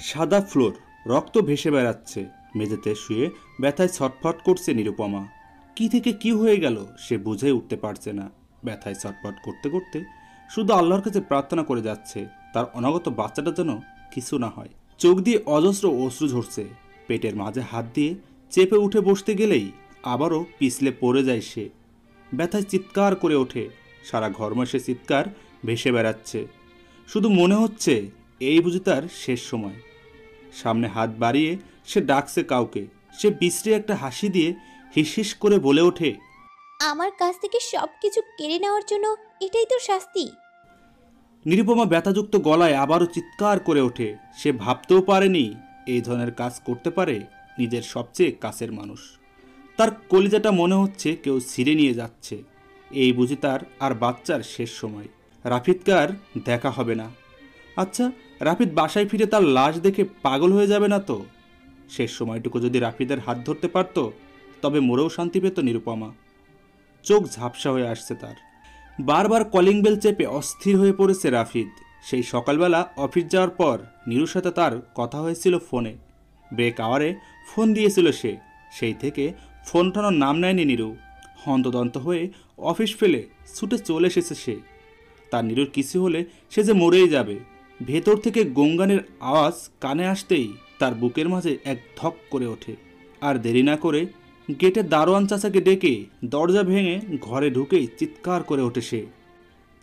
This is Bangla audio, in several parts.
সাদা ফ্লোর, রক্ত ভেসে বেড়াচ্ছে। মেঝেতে শুয়ে ব্যথায় ছটফট করছে নিরুপমা। কি থেকে কি হয়ে গেল সে বুঝে উঠতে পারছে না। ব্যথায় ছটফট করতে করতে শুধু আল্লাহর কাছে প্রার্থনা করে যাচ্ছে তার অনাগত বাচ্চাটা যেন কিছু না হয়। চোখ দিয়ে অজস্র অশ্রু ঝরছে। পেটের মাঝে হাত দিয়ে চেপে উঠে বসতে গেলেই আবারও পিছলে পড়ে যায় সে। ব্যথায় চিৎকার করে ওঠে। সারা ঘরময় সে চিৎকার ভেসে বেড়াচ্ছে। শুধু মনে হচ্ছে এই বুঝি তার শেষ সময়। সামনে হাত বাড়িয়ে সে ডাকছে কাউকে। সে বিশ্রী একটা হাসি দিয়ে হিসহিস করে বলে ওঠে, আমার কাছ থেকে সবকিছু কেড়ে নেওয়ার জন্য এটাই তো শাস্তি। নিরুপমা ব্যথাযুক্ত গলায় আবারও চিৎকার করে ওঠে। সে ভাবতেও পারেনি এই ধরনের কাজ করতে পারে নিজের সবচেয়ে কাছের মানুষ। তার কলিজাটা মনে হচ্ছে কেউ ছিঁড়ে নিয়ে যাচ্ছে। এই বুঝি তার আর বাচ্চার শেষ সময়। রাফিদকার দেখা হবে না। আচ্ছা, রাফিদ বাসায় ফিরে তার লাশ দেখে পাগল হয়ে যাবে না তো? শেষ সময়টুকু যদি রাফিদের হাত ধরতে পারত তবে মরেও শান্তি পেত নিরুপমা। চোখ ঝাপসা হয়ে আসছে তার। বারবার কলিং বেল চেপে অস্থির হয়ে পড়েছে রাফিদ। সেই সকালবেলা অফিস যাওয়ার পর নীরুর সাথে তার কথা হয়েছিল ফোনে। ব্রেক আওয়ারে ফোন দিয়েছিল সে। সেই থেকে ফোন টানোর নাম নেয়নি নীরু। হন্তদন্ত হয়ে অফিস ফেলে ছুটে চলে এসেছে সে। তার নীরুর কিছু হলে সে যে মরেই যাবে। ভেতর থেকে গঙ্গানের আওয়াজ কানে আসতেই তার বুকের মাঝে এক ধক করে ওঠে। আর দেরি না করে গেটে দারোয়ান চাচাকে ডেকে দরজা ভেঙে ঘরে ঢুকেই চিৎকার করে ওঠে সে।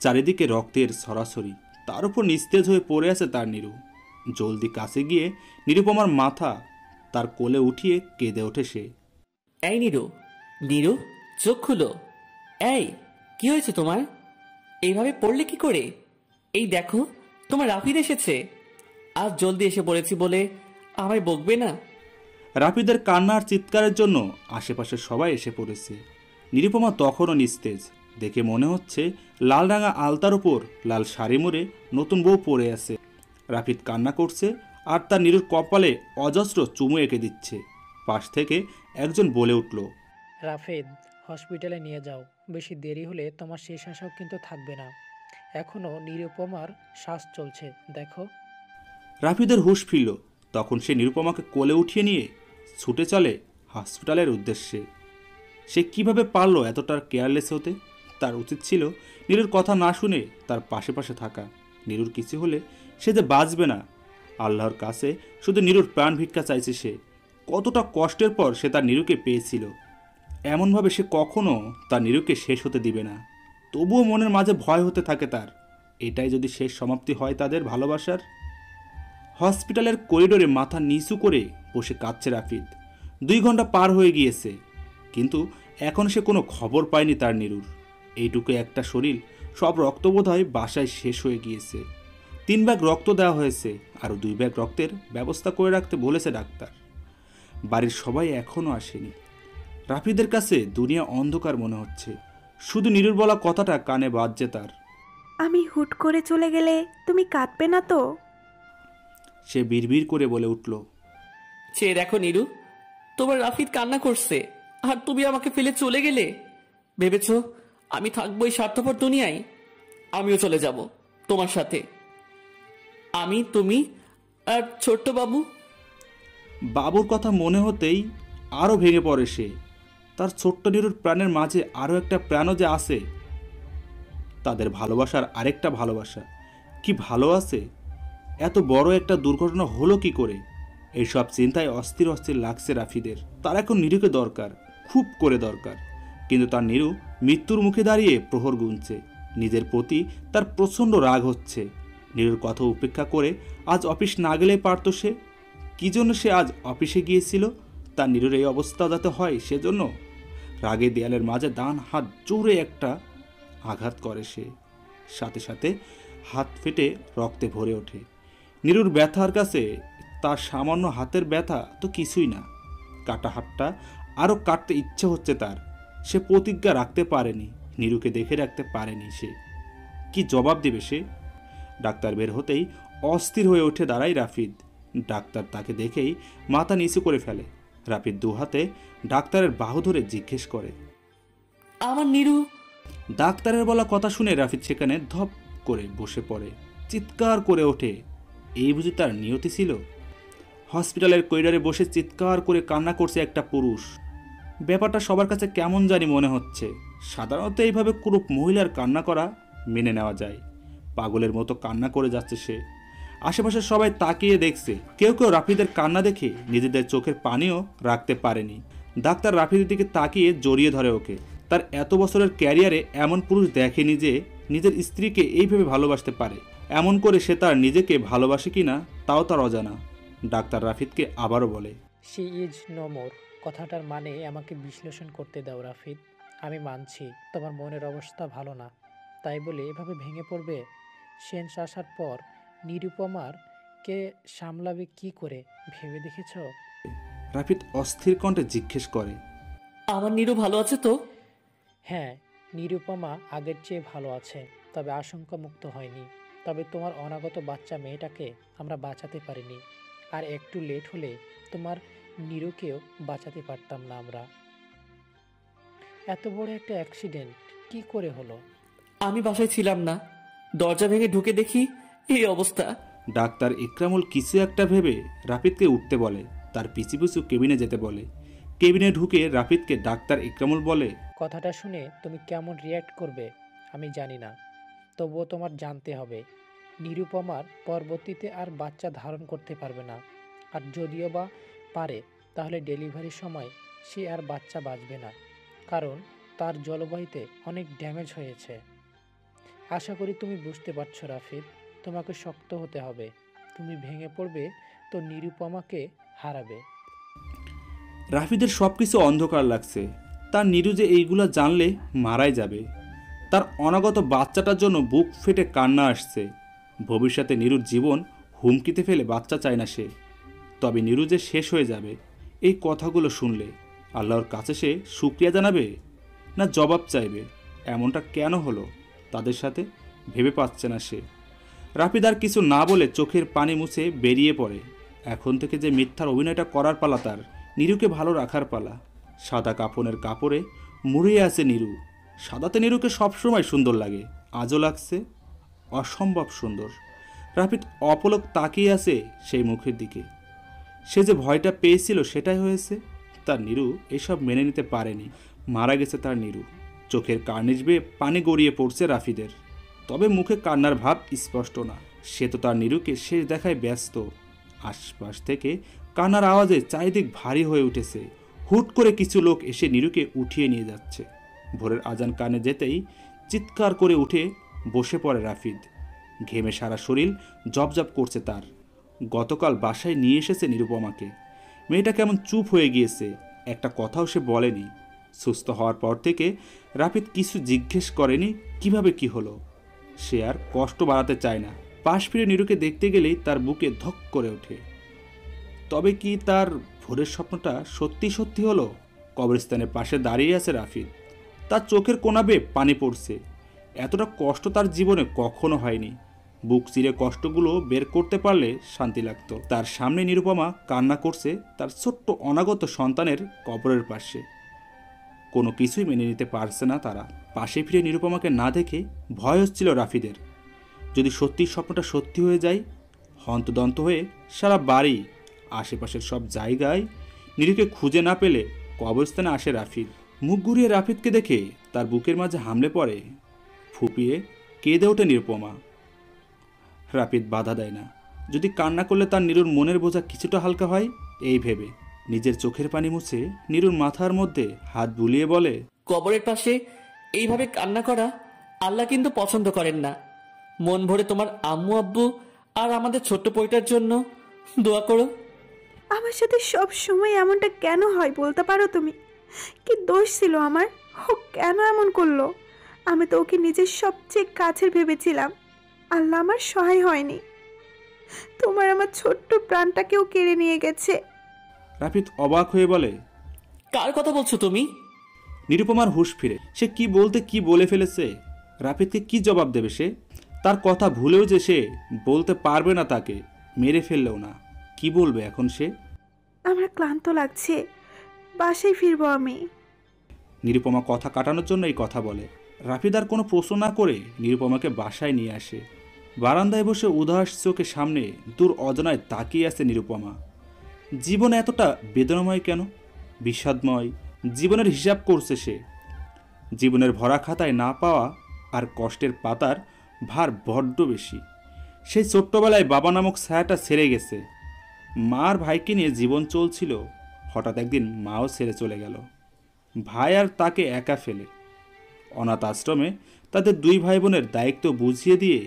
চারিদিকে রক্তের সরাসরি, তার উপর নিস্তেজ হয়ে পড়ে আছে তার নীরু। জলদি কাছে গিয়ে নিরুপমার মাথা তার কোলে উঠিয়ে কেঁদে ওঠে সে। এই নীরু, নীরু, চোখ খুলো। এই, কি হয়েছে তোমার? এইভাবে পড়লে কি করে? এই দেখো, তোমার রাফিদ এসেছে। আজ জলদি এসে পড়েছি বলে আমায় বকবে না? রাফিদের কান্নার চিৎকারের জন্য আশেপাশে সবাই এসে পড়েছে। নিরুপমা তখনও নিস্তেজ। দেখে মনে হচ্ছে লাল রাঙা আলতার উপর লাল শাড়ি মুড়ে নতুন বউ পরে আছে। রাফিদ কান্না করছে আর তার নীরুর কপালে অজস্র চুমু এঁকে দিচ্ছে। পাশ থেকে একজন বলে উঠল, রাফেদ, হসপিটালে নিয়ে যাও। বেশি দেরি হলে তোমার শেষ আশাও কিন্তু থাকবে না। এখনও নিরুপমার শ্বাস চলছে, দেখো। রাফিদের হুঁশ ফিরল। তখন সে নিরুপমাকে কোলে উঠিয়ে নিয়ে ছুটে চলে হসপিটালের উদ্দেশ্যে। সে কিভাবে পারল এতটা কেয়ারলেস হতে? তার উচিত ছিল নীরুর কথা না শুনে তার পাশে পাশে থাকা। নীরুর কিছু হলে সে যে বাঁচবে না। আল্লাহর কাছে শুধু নীরুর প্রাণ ভিক্ষা চাইছে সে। কতটা কষ্টের পর সে তার নীরুকে পেয়েছিল। এমনভাবে সে কখনো তার নীরুকে শেষ হতে দিবে না। তবুও মনের মাঝে ভয় হতে থাকে তার, এটাই যদি শেষ সমাপ্তি হয় তাদের ভালোবাসার। হসপিটালের করিডোরে মাথা নিচু করে বসে কাঁদছে রাফিদ। 2 ঘন্টা পার হয়ে গিয়েছে, কিন্তু এখন সে কোনো খবর পায়নি তার নীরুর। এইটুকু একটা শরীর, সব রক্ত বোধহয় বাসায় শেষ হয়ে গিয়েছে। 3 ব্যাগ রক্ত দেওয়া হয়েছে, আরও 2 ব্যাগ রক্তের ব্যবস্থা করে রাখতে বলেছে ডাক্তার। বাড়ির সবাই এখনও আসেনি। রাফিদের কাছে দুনিয়া অন্ধকার মনে হচ্ছে। শুধু নীরুর বলা কথাটা কানে বাজছে তার। আমি হুট করে চলে গেলে তুমি কাঁদবে না তো? সে বিড়বিড় করে বলে উঠল, চেয়ে দেখো নীরু, তোমার রাফিদ কান্না করছে আর তুমি আমাকে ফেলে চলে গেলে। ভেবেছ আমি থাকবো এই স্বার্থপর দুনিয়ায়? আমিও চলে যাব তোমার সাথে। আমি, তুমি আর ছোট্ট বাবু। বাবুর কথা মনে হতেই আরও ভেঙে পড়ে সে। তার ছোট্ট নীরুর প্রাণের মাঝে আরও একটা প্রাণও যে আছে। তাদের ভালোবাসার আরেকটা ভালোবাসা। কি ভালো আছে? এত বড় একটা দুর্ঘটনা হলো কি করে? এইসব চিন্তায় অস্থির অস্থির লাগছে রাফিদের। তার এখন নীরুকে দরকার, খুব করে দরকার। কিন্তু তার নীরু মৃত্যুর মুখে দাঁড়িয়ে প্রহর গুনছে। নিজের প্রতি তার প্রচণ্ড রাগ হচ্ছে। নীরুর কথা উপেক্ষা করে আজ অফিস না গেলেই পারত সে। কী জন্য সে আজ অফিসে গিয়েছিল? তার নীরুর এই অবস্থা যাতে হয় সেজন্য। রাগে দেয়ালের মাঝে ডান হাত জোরে একটা আঘাত করে সে। সাথে সাথে হাত ফেটে রক্তে ভরে ওঠে। নীরুর ব্যথার কাছে তার সামান্য হাতের ব্যথা তো কিছুই না। কাটা হাতটা আরও কাটতে ইচ্ছে হচ্ছে তার। সে প্রতিজ্ঞা রাখতে পারেনি, নীরুকে দেখে রাখতে পারেনি সে। কি জবাব দেবে সে? ডাক্তার বের হতেই অস্থির হয়ে ওঠে দাঁড়ায় রাফিদ। ডাক্তার তাকে দেখেই মাথা নিচু করে ফেলে। রাফিদ 2 হাতে ডাক্তারের বাহু ধরে জিজ্ঞেস করে, আমার নীরু? ডাক্তারের বলা কথা শুনে রাফিদ সেখানে ধপ করে বসে পড়ে। চিৎকার করে ওঠে। এই বুঝি তার নিয়তি ছিল? হসপিটালের করিডোরে বসে চিৎকার করে কান্না করছে একটা পুরুষ। ব্যাপারটা সবার কাছে কেমন জানি মনে হচ্ছে। সাধারণত এইভাবে কুরুপ মহিলার কান্না করা মেনে নেওয়া যায়। পাগলের মতো কান্না করে যাচ্ছে সে। আশেপাশে সবাই তাকিয়ে দেখছে। কেউ কেউ রাফিদের কান্না দেখে নিজেদের চোখের পানিও রাখতে পারেনি। ডাক্তার রাফিদের দিকে তাকিয়ে জড়িয়ে ধরে ওকে। তার এত বছরের ক্যারিয়ারে এমন পুরুষ দেখেনি যে নিজের স্ত্রীকে এইভাবে ভালোবাসতে পারে। এমন করে সে তার নিজেকে ভালোবাসে কিনা তাও তার অজানা। ডাক্তার রাফিদকে আবারও বলে, শি ইজ নো মোর কথাটার মানে আমাকে বিশ্লেষণ করতে দাও রাফিদ। আমি মানছি তোমার মনের অবস্থা ভালো না, তাই বলে এভাবে ভেঙে পড়বে? সেন্স আসার পর নিরুপমার কে সামলাবে কি করে ভেবে দেখেছ? রাফিদ অস্থির কণ্ঠে জিজ্ঞেস করে। আমার নীরু ভালো আছে তো? হ্যাঁ, নিরুপমা আগের চেয়ে ভালো আছে, তবে আশঙ্কা মুক্ত হয়নি। তবে তোমার অনাগত বাচ্চা মেয়েটাকে আমরা বাঁচাতে পারিনি, আর একটু লেট হলে তোমার নিরুকেও বাঁচাতে পারতাম না আমরা। এত বড় একটা অ্যাক্সিডেন্ট কি করে হলো? আমি বাসায় ছিলাম না, দরজা ভেঙে ঢুকে দেখি এই অবস্থা। ডাক্তার ইকরামুল কিছু একটা ভেবে রাফিদকে উঠতে বলে, তার পিছু পিছু কেবিনে যেতে বলে। কেবিনে ঢুকে রাফিদকে ডাক্তার ইকরামুল বলে, কথাটা শুনে তুমি কেমন রিয়্যাক্ট করবে আমি জানি না, তবুও তোমার জানতে হবে নিরুপমার পরবর্তীতে আর বাচ্চা ধারণ করতে পারবে না। আর যদিও বা পারে, তাহলে ডেলিভারির সময় সে আর বাচ্চা বাঁচবে না, কারণ তার জলবায়ুতে অনেক ড্যামেজ হয়েছে। আশা করি তুমি বুঝতে পারছো রাফিদ, তোমাকে শক্ত হতে হবে। তুমি ভেঙে পড়বে তো নিরুপমাকে হারাবে। রাফিদের সবকিছু অন্ধকার লাগছে। তার নিরু যে এইগুলো জানলে মারাই যাবে। তার অনাগত বাচ্চাটার জন্য বুক ফেটে কান্না আসছে। ভবিষ্যতে নিরুর জীবন হুমকিতে ফেলে বাচ্চা চায় না সে। তবে নিরু যে শেষ হয়ে যাবে এই কথাগুলো শুনলে আল্লাহর কাছে সে শুকরিয়া জানাবে না জবাব চাইবে? এমনটা কেন হলো তাদের সাথে ভেবে পাচ্ছে না সে। রাফিদ আর কিছু না বলে চোখের পানি মুছে বেরিয়ে পড়ে। এখন থেকে যে মিথ্যার অভিনয়টা করার পালা তার, নিরুকে ভালো রাখার পালা। সাদা কাফনের কাপড়ে মুড়িয়ে আছে নিরু। সাদাতে নিরুকে সবসময় সুন্দর লাগে, আজও লাগছে অসম্ভব সুন্দর। রাফিদ অপলক তাকিয়ে আছে সেই মুখের দিকে। সে যে ভয়টা পেয়েছিল সেটাই হয়েছে। তার নিরু এসব মেনে নিতে পারেনি। মারা গেছে তার নিরু। চোখের কার্নিশ বেয়ে পানি গড়িয়ে পড়ছে রাফিদের, তবে মুখে কান্নার ভাব স্পষ্ট না। সে তো তার নিরুকে শেষ দেখায় ব্যস্ত। আশপাশ থেকে কান্নার আওয়াজে চারিদিক ভারী হয়ে উঠেছে। হুট করে কিছু লোক এসে নিরুকে উঠিয়ে নিয়ে যাচ্ছে। ভোরের আজান কানে যেতেই চিৎকার করে উঠে বসে পড়ে রাফিদ। ঘেমে সারা শরীর জবজব করছে তার। গতকাল বাসায় নিয়ে এসেছে নিরুপমাকে। মেয়েটা কেমন চুপ হয়ে গিয়েছে, একটা কথাও সে বলেনি। সুস্থ হওয়ার পর থেকে রাফিদ কিছু জিজ্ঞেস করেনি কিভাবে কি হলো। সে আর কষ্ট বাড়াতে চায় না। পাশ ফিরে নিরুকে দেখতে গেলেই তার বুকে ধক করে ওঠে। তবে কি তার ভোরের স্বপ্নটা সত্যি সত্যি হলো? কবরস্থানের পাশে দাঁড়িয়ে আছে রাফিদ। তার চোখের কোনা বেয়ে পানি পড়ছে। এতটা কষ্ট তার জীবনে কখনো হয়নি। বুক চিরে কষ্টগুলো বের করতে পারলে শান্তি লাগতো। তার সামনে নিরুপমা কান্না করছে তার ছোট্ট অনাগত সন্তানের কবরের পাশে। কোনো কিছুই মেনে নিতে পারছে না তারা। পাশে ফিরে নিরুপমাকে না দেখে ভয় হচ্ছিল রাফিদের। যদি সত্যি স্বপ্নটা সত্যি হয়ে যায়, হন্তদন্ত হয়ে সারা বাড়ি আশেপাশের সব জায়গায় নিরুকে খুঁজে না পেলে কবরস্থানে আসে রাফিদ। মুখ ঘুরিয়ে রাফিদকে দেখে তার বুকের মাঝে হামলে পড়ে। ফুপিয়ে কেঁদে ওঠে নিরুপমা। রাফিদ বাধা দেয় না। যদি কান্না করলে তার নিরুর মনের বোঝা কিছুটা হালকা হয় এই ভেবে নিজের চোখের পানি মুছে নিরুর মাথার মধ্যে হাত বুলিয়ে বলে, কবরের পাশে এইভাবে কান্না করা আল্লাহ কিন্তু পছন্দ করেন না। মন ভরে তোমার আম্মু আব্বু আর আমাদের ছোট্ট পরিটার জন্য দোয়া করো। আমার সাথে সব সময় এমনটা কেন হয় বলতে পারো তুমি? কি দোষ ছিল আমার? ও কেন এমন করলো? আমি তো ওকে নিজের সবচেয়ে কাছের ভেবেছিলাম। আল্লাহ আমার সহায় হয়নি। তোমার আমার ছোট্ট প্রাণটাকেও কেড়ে নিয়ে গেছে। রাফিদ অবাক হয়ে বলে, কার কথা বলছো তুমি? নিরুপমার হুঁশ ফিরে। সে কি বলতে কি বলে ফেলেছে। রাফিদকে কি জবাব দেবে সে? তার কথা ভুলেও যে সে বলতে পারবে না, তাকে মেরে ফেললেও না। কি বলবে এখন সে? আমার ক্লান্ত লাগছে, বাসায় ফিরবো আমি। নিরুপমা কথা কাটানোর জন্য এই কথা বলে। রাফিদ আর কোনো প্রশ্ন না করে নিরুপমাকে বাসায় নিয়ে আসে। বারান্দায় বসে উদাস চোখে সামনে দূর অজানায় তাকিয়ে আছে নিরুপমা। জীবন এতটা বেদনাময় কেন? বিষাদময় জীবনের হিসাব করছে সে। জীবনের ভরা খাতায় না পাওয়া আর কষ্টের পাতার ভার বড্ড বেশি। সেই ছোট্টবেলায় বাবা নামক ছায়াটা ছেড়ে গেছে। মার ভাইকে নিয়ে জীবন চলছিল, হঠাৎ একদিন মাও ছেড়ে চলে গেল, ভাই আর তাকে একা ফেলে। অনাথ আশ্রমে তাদের দুই ভাই বোনের দায়িত্ব বুঝিয়ে দিয়ে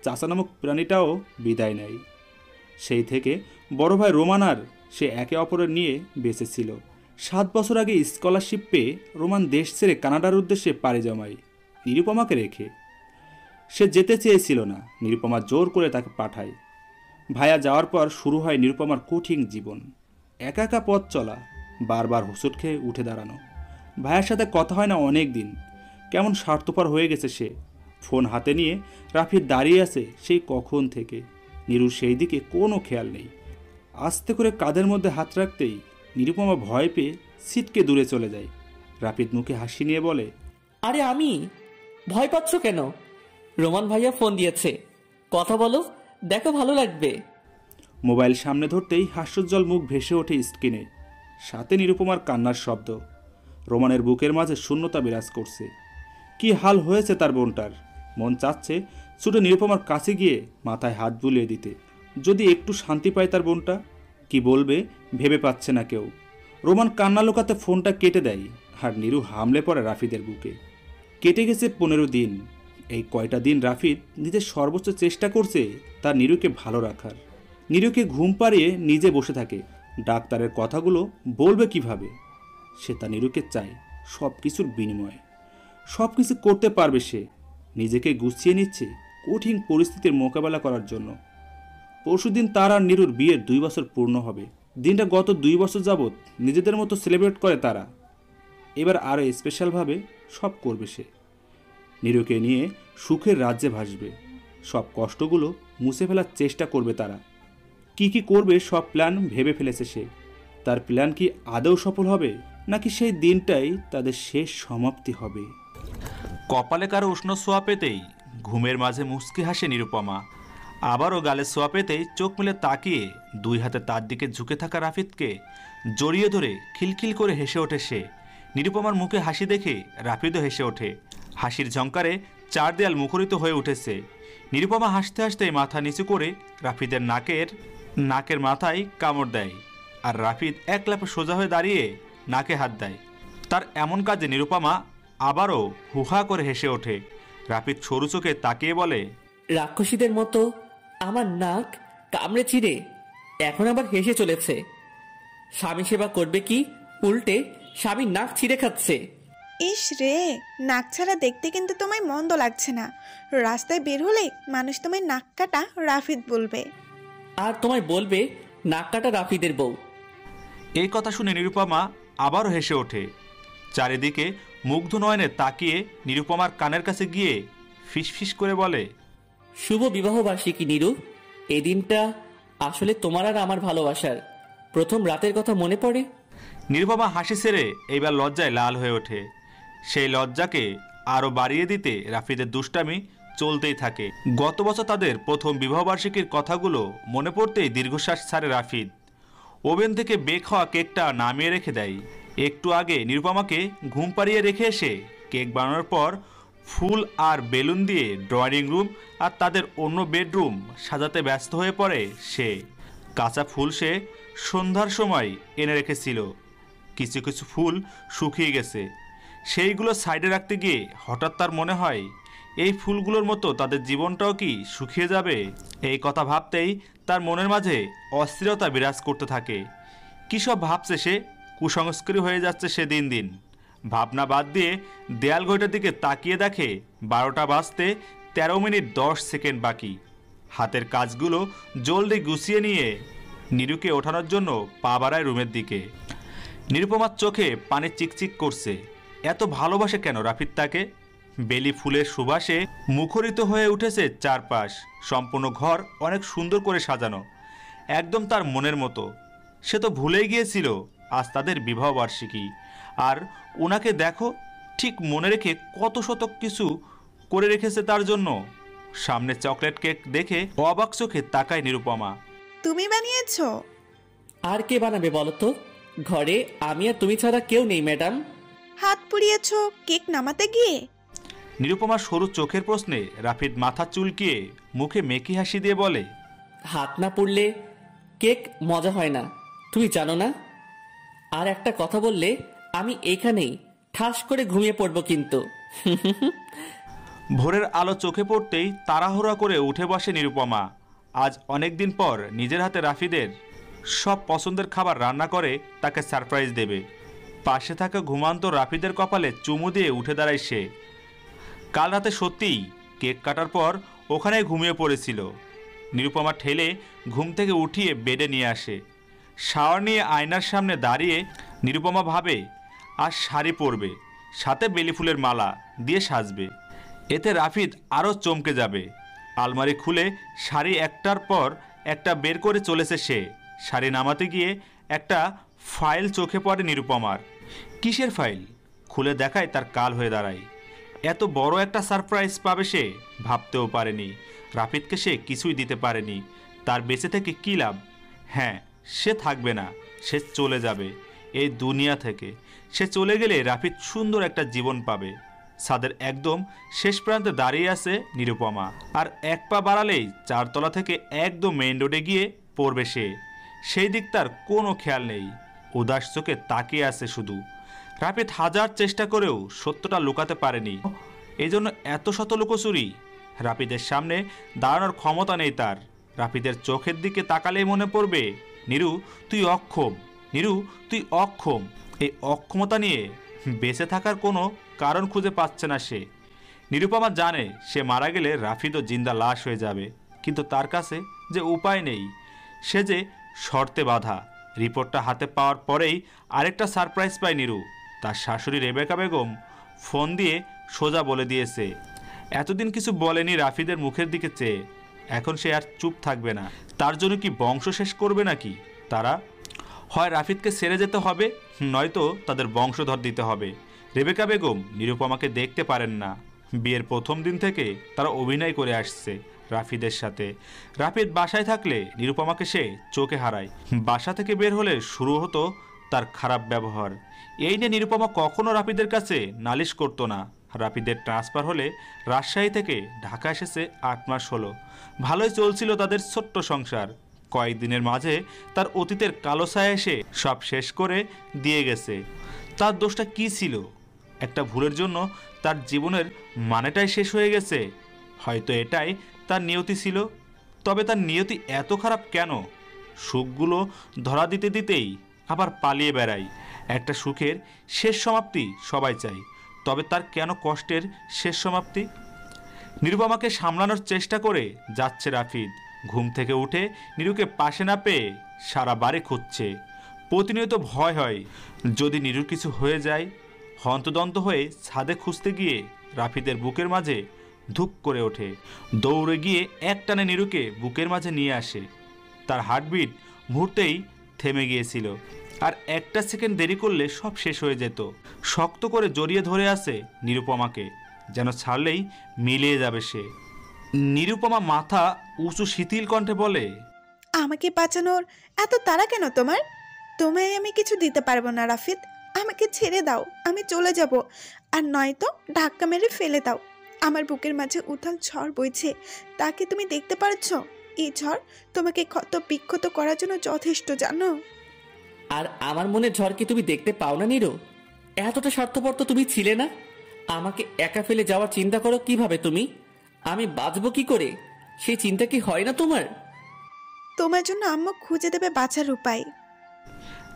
চাচা নামক প্রাণীটাও বিদায় নেয়। সেই থেকে বড় ভাই রোমান আর সে একে অপরের নিয়ে বেঁচেছিল। 7 বছর আগে স্কলারশিপ পেয়ে রোমান দেশ ছেড়ে কানাডার উদ্দেশ্যে পাড়ি জমায় নিরুপমাকে রেখে। সে যেতে চেয়েছিল না, নিরুপমা জোর করে তাকে পাঠায়। ভাইয়া যাওয়ার পর শুরু হয় নিরুপমার কঠিন জীবন। একা একা পথ চলা, বারবার হোঁচট খেয়ে উঠে দাঁড়ানো। ভাইয়ের সাথে কথা হয় না অনেক দিন। কেমন স্বার্থপর হয়ে গেছে সে। ফোন হাতে নিয়ে রাফি দাঁড়িয়ে আছে সেই কখন থেকে। নিরুর সেই দিকে কোনো খেয়াল নেই। আস্তে করে কাঁধের মধ্যে হাত রাখতেই নিরুপমা ভয় পেয়ে ছিটকে দূরে চলে যায়। রাফিদ মুখে হাসি নিয়ে বলে, আরে আমি? ভয় পাচ্ছ কেন? রোমান ভাইয়া ফোন দিয়েছে, কথা বলো, দেখো ভালো লাগবে। মোবাইল সামনে ধরতেই হাস্যোজ্জ্বল মুখ ভেসে ওঠে স্ক্রিনে, সাথে নিরুপমার কান্নার শব্দ। রোমানের বুকের মাঝে শূন্যতা বিরাজ করছে। কি হাল হয়েছে তার বোনটার। মন চাচ্ছে ছুটে নিরুপমার কাছে গিয়ে মাথায় হাত বুলিয়ে দিতে, যদি একটু শান্তি পায় তার বোনটা। কি বলবে ভেবে পাচ্ছে না কেউ। রোমান কান্না লুকাতে ফোনটা কেটে দেয়, আর নিরু হামলে পড়ে রাফিদের বুকে। কেটে গেছে 15 দিন। এই কয়টা দিন রাফিদ নিজের সর্বোচ্চ চেষ্টা করছে তার নিরুকে ভালো রাখার। নিরুকে ঘুম পাড়িয়ে নিজে বসে থাকে। ডাক্তারের কথাগুলো বলবে কিভাবে? সে তার নিরুকে চায় সব কিছুর বিনিময়ে। সব কিছু করতে পারবে সে। নিজেকে গুছিয়ে নিচ্ছে কঠিন পরিস্থিতির মোকাবেলা করার জন্য। পরশুদিন তার আর নিরুর বিয়ের 2 বছর পূর্ণ হবে। দিনটা গত 2 বছর যাবৎ নিজেদের মতো সেলিব্রেট করে তারা। এবার আরও স্পেশালভাবে সব করবে সে। নিরুকে নিয়ে সুখের রাজ্যে ভাসবে। সব কষ্টগুলো মুছে ফেলার চেষ্টা করবে তারা। কি কি করবে সব প্ল্যান ভেবে ফেলেছে সে। তার প্ল্যান কি আদৌ সফল হবে, নাকি সেই দিনটাই তাদের শেষ সমাপ্তি হবে? কপালে কারো উষ্ণ ছোঁয়া পেতেই ঘুমের মাঝে মুচকি হাসে নিরুপমা। আবারও গালে ছোঁয়া পেতেই চোখ মেলে তাকিয়ে 2 হাতে তার দিকে ঝুঁকে থাকা রাফিদকে জড়িয়ে ধরে খিলখিল করে হেসে ওঠে সে। নিরুপমার মুখে হাসি দেখে রাফিদও হেসে ওঠে। হাসির ঝঙ্কারে 4 দেয়াল মুখরিত হয়ে উঠেছে। নিরুপমা হাসতে হাসতে মাথা নিচু করে রাফিদের নাকের মাথায় কামড় দেয়, আর রাফিদ এক লাফে সোজা হয়ে দাঁড়িয়ে নাকে হাত দেয়। তার এমন কাজে নিরুপমা আবারও হুহা করে হেসে ওঠে। রাফিদ সরু চোখে তাকিয়ে বলে, রাক্ষসীদের মতো আমার নাক কামড়ে চিড়ে এখন আবার হেসে চলেছে। স্বামী সেবা করবে কি, উল্টে স্বামীর নাক ছিঁড়ে খাচ্ছে। ইস রে, নাক ছাড়া দেখতে কিন্তু তোমায় মন্দ লাগছে না। রাস্তায় বের হলে মানুষ তোমায় নাক কাটা রাফিদ বলবে। আর তোমায় বলবে নাক কাটা রাফিদের বউ। এই কথা শুনে নিরুপমা আবারও হেসে ওঠে। চারিদিকে মুগ্ধ নয়নে তাকিয়ে নিরুপমার কানের কাছে গিয়ে ফিসফিস করে বলে, শুভ বিবাহ বার্ষিকী নিরু। এই দিনটা আসলে তোমার আর আমার ভালোবাসার প্রথম রাতের কথা মনে পড়ে। নিরুপমা হাসি ছেড়ে এইবার লজ্জায় লাল হয়ে ওঠে। সেই লজ্জাকে আরও বাড়িয়ে দিতে রাফিদের দুষ্টামি চলতেই থাকে। গত বছর তাদের প্রথম বিবাহবার্ষিকীর কথাগুলো মনে পড়তেই দীর্ঘশ্বাস ছাড়ে রাফিদ। ওভেন থেকে বেক হওয়া কেকটা নামিয়ে রেখে দেয়। একটু আগে নিরুপমাকে ঘুম পাড়িয়ে রেখে এসে কেক বানানোর পর ফুল আর বেলুন দিয়ে ড্রয়িং রুম আর তাদের অন্য বেডরুম সাজাতে ব্যস্ত হয়ে পড়ে সে। কাঁচা ফুল সে সন্ধ্যার সময় এনে রেখেছিল। কিছু কিছু ফুল শুকিয়ে গেছে। সেইগুলো সাইডে রাখতে গিয়ে হঠাৎ তার মনে হয় এই ফুলগুলোর মতো তাদের জীবনটাও কি শুকিয়ে যাবে। এই কথা ভাবতেই তার মনের মাঝে অস্থিরতা বিরাজ করতে থাকে। কী সব ভাবছে সে, কুসংস্কারী হয়ে যাচ্ছে সে দিন দিন। ভাবনা বাদ দিয়ে দেয়াল ঘড়িটার দিকে তাকিয়ে দেখে 12টা বাজতে 13 মিনিট 10 সেকেন্ড বাকি। হাতের কাজগুলো জলদি গুছিয়ে নিয়ে নিরুকে ওঠানোর জন্য পা বাড়ায় রুমের দিকে। নিরুপমার চোখে পানি চিকচিক করছে। এত ভালোবাসে কেন রাফিদ তাকে? বেলি ফুলের সুবাসে মুখরিত হয়ে উঠেছে চারপাশ। সম্পূর্ণ ঘর অনেক সুন্দর করে সাজানো, একদম তার মনের মতো। সে তো ভুলেই গিয়েছিল আজ তাদের বিবাহবার্ষিকী। আর ওনাকে দেখো, ঠিক মনে রেখে কত শত কিছু করে রেখেছে তার জন্য। সামনে চকলেট কেক দেখে অবাক চোখে তাকায় নিরুপমা। তুমি বানিয়েছো? আর কে বানাবে বলো তো? ঘরে আমি আর তুমি ছাড়া কেউ নেই ম্যাডাম। হাত পুড়িয়েছ কেক নামাতে গিয়ে? নিরুপমার সরু চোখের প্রশ্নে রাফিদ মাথা চুলকিয়ে মুখে মেকি হাসি দিয়ে বলে, হাত না পুড়লে কেক মজা হয় না, তুমি জানো না? আর একটা কথা বললে আমি এখানেই ঠাস করে ঘুমিয়ে পড়বো কিন্তু। ভোরের আলো চোখে পড়তেই তাড়াহুড়া করে উঠে বসে নিরুপমা। আজ অনেক দিন পর নিজের হাতে রাফিদের সব পছন্দের খাবার রান্না করে তাকে সারপ্রাইজ দেবে। পাশে থাকা ঘুমান্ত রাফিদের কপালে চুমু দিয়ে উঠে দাঁড়ায় সে। কাল রাতে সত্যিই কেক কাটার পর ওখানে ঘুমিয়ে পড়েছিল। নিরুপমা ঠেলে ঘুম থেকে উঠিয়ে বেডে নিয়ে আসে। শাওয়ার নিয়ে আয়নার সামনে দাঁড়িয়ে নিরুপমা ভাবে আর শাড়ি পরবে, সাথে বেলি ফুলের মালা দিয়ে সাজবে। এতে রাফিদ আরও চমকে যাবে। আলমারি খুলে শাড়ি একটার পর একটা বের করে চলেছে সে। শাড়ি নামাতে গিয়ে একটা ফাইল চোখে পড়ে নিরুপমার। কিসের ফাইল? খুলে দেখায় তার কাল হয়ে দাঁড়ায়। এত বড় একটা সারপ্রাইজ পাবে সে ভাবতেও পারেনি। রাফিদকে সে কিছুই দিতে পারেনি। তার বেঁচে থেকে কী লাভ? হ্যাঁ, সে থাকবে না, সে চলে যাবে এই দুনিয়া থেকে। সে চলে গেলে রাফিদ সুন্দর একটা জীবন পাবে। ছাদের একদম শেষ প্রান্তে দাঁড়িয়ে আছে নিরুপমা। আর এক পা বাড়ালেই 4 তলা থেকে একদম মেইন রোডে গিয়ে পড়বে সে। সেই দিক তার কোনো খেয়াল নেই। উদাস চোখে তাকিয়ে আছে শুধু। রাফিদ হাজার চেষ্টা করেও সত্যটা লুকাতে পারেনি। এই জন্য এত শত লুকোচুরি। রাফিদের সামনে দাঁড়ানোর ক্ষমতা নেই তার। রাফিদের চোখের দিকে তাকালেই মনে পড়বে, নিরু তুই অক্ষম, নিরু তুই অক্ষম। এই অক্ষমতা নিয়ে বেঁচে থাকার কোনো কারণ খুঁজে পাচ্ছে না সে। নিরুপমা জানে সে মারা গেলে রাফিদও জিন্দা লাশ হয়ে যাবে, কিন্তু তার কাছে যে উপায় নেই। সে যে শর্তে বাঁধা। রিপোর্টটা হাতে পাওয়ার পরেই আরেকটা সারপ্রাইজ পায় নিরু। তার শাশুড়ি রেবেকা বেগম ফোন দিয়ে সোজা বলে দিয়েছে। এতদিন কিছু বলেনি রাফিদের মুখের দিকে চেয়ে। এখন সে আর চুপ থাকবে না। তার জন্য কি বংশ শেষ করবে নাকি তারা? হয় রাফিদকে ছেড়ে যেতে হবে, নয়তো তাদের বংশধর দিতে হবে। রেবেকা বেগম নিরুপমাকে দেখতে পারেন না। বিয়ের প্রথম দিন থেকে তারা অভিনয় করে আসছে রাফিদের সাথে। রাফিদ বাসায় থাকলে নিরুপমাকে সে চোখে হারায়। বাসা থেকে বের হলে শুরু হতো তার খারাপ ব্যবহার। এই নিয়ে নিরুপমা কখনো রাফিদের কাছে নালিশ করতো না। রাফিদের ট্রান্সফার হলে রাজশাহী থেকে ঢাকা এসেছে 8 মাস হলো। ভালোই চলছিল তাদের ছোট্ট সংসার। কয়েকদিনের মাঝে তার অতীতের কালো ছায়া এসে সব শেষ করে দিয়ে গেছে। তার দোষটা কী ছিল? একটা ভুলের জন্য তার জীবনের মানেটাই শেষ হয়ে গেছে। হয়তো এটাই তার নিয়তি ছিল। তবে তার নিয়তি এত খারাপ কেন? সুখগুলো ধরা দিতে দিতেই আবার পালিয়ে বেড়ায়। একটা সুখের শেষ সমাপ্তি সবাই চায়, তবে তার কেন কষ্টের শেষ সমাপ্তি? নিরুপমাকে সামলানোর চেষ্টা করে যাচ্ছে রাফিদ। ঘুম থেকে উঠে নিরুকে পাশে না পেয়ে সারা বাড়ি খুঁজছে। প্রতিনিয়ত ভয় হয় যদি নিরুর কিছু হয়ে যায়। হন্তদন্ত হয়ে ছাদে খুঁজতে গিয়ে রাফিদের বুকের মাঝে ধুপ করে ওঠে। দৌড়ে গিয়ে একটানে নিরুকে বুকের মাঝে নিয়ে আসে। তার হার্টবিট মুহূর্তেই থেমে গিয়েছিল। আর একটা সেকেন্ড দেরি করলে সব শেষ হয়ে যেত। শক্ত করে জড়িয়ে ধরে আছে নিরুপমাকে, যেন ছাড়লেই মিলিয়ে যাবে সে। নিরুপমা মাথা উঁচু শিথিল কণ্ঠে বলে, আমাকে বাঁচানোর এত তাড়া কেন তোমার? তোমায় আমি কিছু দিতে পারবো না রাফিদ। আমাকে ছেড়ে দাও, আমি চলে যাব। আর নয়তো ধাক্কা মেরে ফেলে দাও। আমার বুকের মাঝে উথাল ঝড় বইছে, তাকে তুমি দেখতে পারছো? এই ঝড় তোমাকে ক্ষত বিক্ষত করার জন্য যথেষ্ট, জানো? আর আমার মনে ঝড় কি তুমি দেখতে পাও না নিরু? এতটা স্বার্থপর তো তুমি ছিলে না। আমাকে একা ফেলে যাওয়ার চিন্তা করো কিভাবে তুমি? আমি বাঁচবো কি করে সেই চিন্তা কি হয় না তোমার? তোমার জন্য আম্মু খুঁজে দেবে বাঁচার উপায়।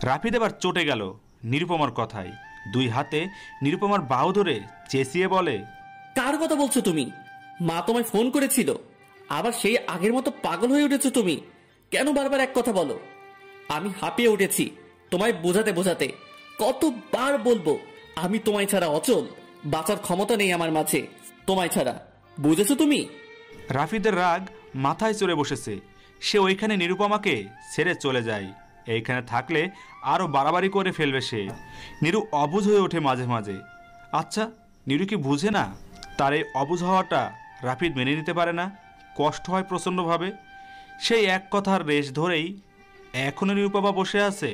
রাফিদ এবার চটে গেল নিরুপমার কথায়। 2 হাতে নিরুপমার বাহু ধরে চেঁচিয়ে বলে, কার কথা বলছো তুমি? মা তোমায় ফোন করেছিল, আবার সেই আগের মতো পাগল হয়ে উঠেছো তুমি। কেন বারবার এক কথা বলো? আমি হাঁপিয়ে উঠেছি তোমায় বোঝাতে বোঝাতে। কতবার বলবো আমি তোমায় ছাড়া অচল, বাঁচার ক্ষমতা নেই আমার মাঝে তোমায় ছাড়া, বুঝেছো তুমি? রাফিদের রাগ মাথায় চড়ে বসেছে। সে ওইখানে নিরুপমাকে ছেড়ে চলে যায়। এইখানে থাকলে আরও বাড়াবাড়ি করে ফেলবে সে। নিরু অবুঝ হয়ে ওঠে মাঝে মাঝে। আচ্ছা, নিরু কি বুঝে না তার এই অবুঝ হওয়াটা রাফিদ মেনে নিতে পারে না? কষ্ট হয় প্রচণ্ডভাবে। সেই এক কথার রেশ ধরেই এখনও নিরুপমা বসে আছে।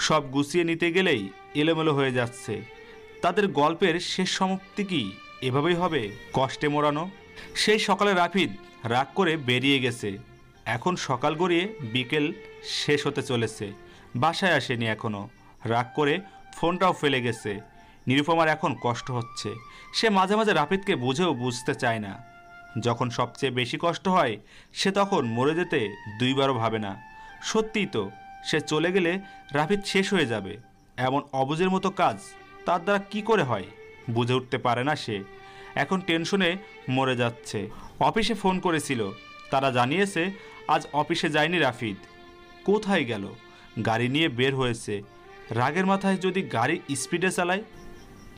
সব গুছিয়ে নিতে গেলেই এলোমেলো হয়ে যাচ্ছে। তাদের গল্পের শেষ সমাপ্তি কি এভাবেই হবে, কষ্টে মোড়ানো? সেই সকালে রাফিদ রাগ করে বেরিয়ে গেছে। এখন সকাল গড়িয়ে বিকেল শেষ হতে চলেছে, বাসায় আসেনি এখনও। রাগ করে ফোনটাও ফেলে গেছে। নিরুপমার এখন কষ্ট হচ্ছে। সে মাঝে মাঝে রাফিদকে বুঝেও বুঝতে চায় না। যখন সবচেয়ে বেশি কষ্ট হয় সে তখন মরে যেতে দুইবারও ভাবে না। সত্যিই তো, সে চলে গেলে রাফিদ শেষ হয়ে যাবে। এমন অবুঝের মতো কাজ তার দ্বারা কি করে হয় বুঝে উঠতে পারে না সে। এখন টেনশনে মরে যাচ্ছে। অফিসে ফোন করেছিল, তারা জানিয়েছে আজ অফিসে যায়নি রাফিদ। কোথায় গেল? গাড়ি নিয়ে বের হয়েছে। রাগের মাথায় যদি গাড়ি স্পিডে চালায়।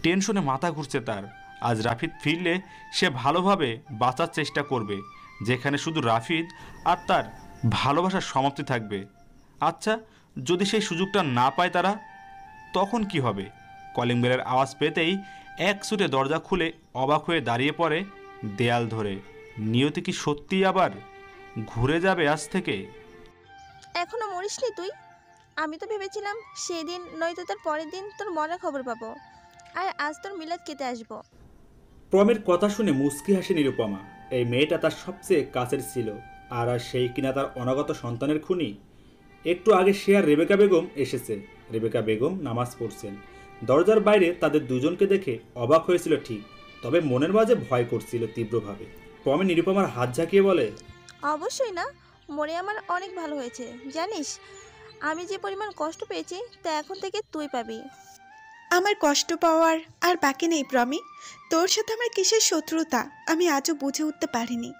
টেনশনে মাথা ঘুরছে তার। আজ রাফিদ ফিরলে সে ভালোভাবে বাঁচার চেষ্টা করবে, যেখানে শুধু রাফিদ আর তার ভালোবাসার সমাপ্তি থাকবে। আচ্ছা, যদি সেই সুযোগটা না পায় তারা, তখন কি হবে? কলিং বেলের আওয়াজ পেতেই এক ছুটে দরজা খুলে অবাক হয়ে দাঁড়িয়ে পড়ে দেয়াল ধরে। নিয়তি কি সত্যিই আবার ঘুরে যাবে আজ থেকে? এখনো মরিসনি তুই? আমি তো ভেবেছিলাম সেদিন নয়তো তার পরের দিন তোর মরার খবর পাবো, আর আজ তোর মিলাদ কেটে আসবো। প্রমের কথা শুনে মুচকি হাসে নিরুপমা। এই মেয়েটা তার সবচেয়ে কাছের ছিল, আর সেই কিনা তার অনাগত সন্তানের খুনি। একটু আগে সে আর রেবেকা বেগম এসেছে। রেবেকা বেগম নামাজ পড়ছেন। দরজার বাইরে তাদের দুজনকে দেখে অবাক হয়েছিল ঠিক, তবে মনের মাঝে ভয় করছিল তীব্রভাবে। প্রমে নিরুপমার হাত ঝাঁকিয়ে বলে, অবশ্যই না, মরে আমার অনেক ভালো হয়েছে। জানিস আমি যে পরিমাণ কষ্ট পেয়েছি তা এখন থেকে তুই পাবি। আমার কষ্ট পাওয়ার আর বাকি নেই প্রমি। তোর সাথে আমার কিসের শত্রুতা আমি আজও বুঝে উঠতে পারিনি।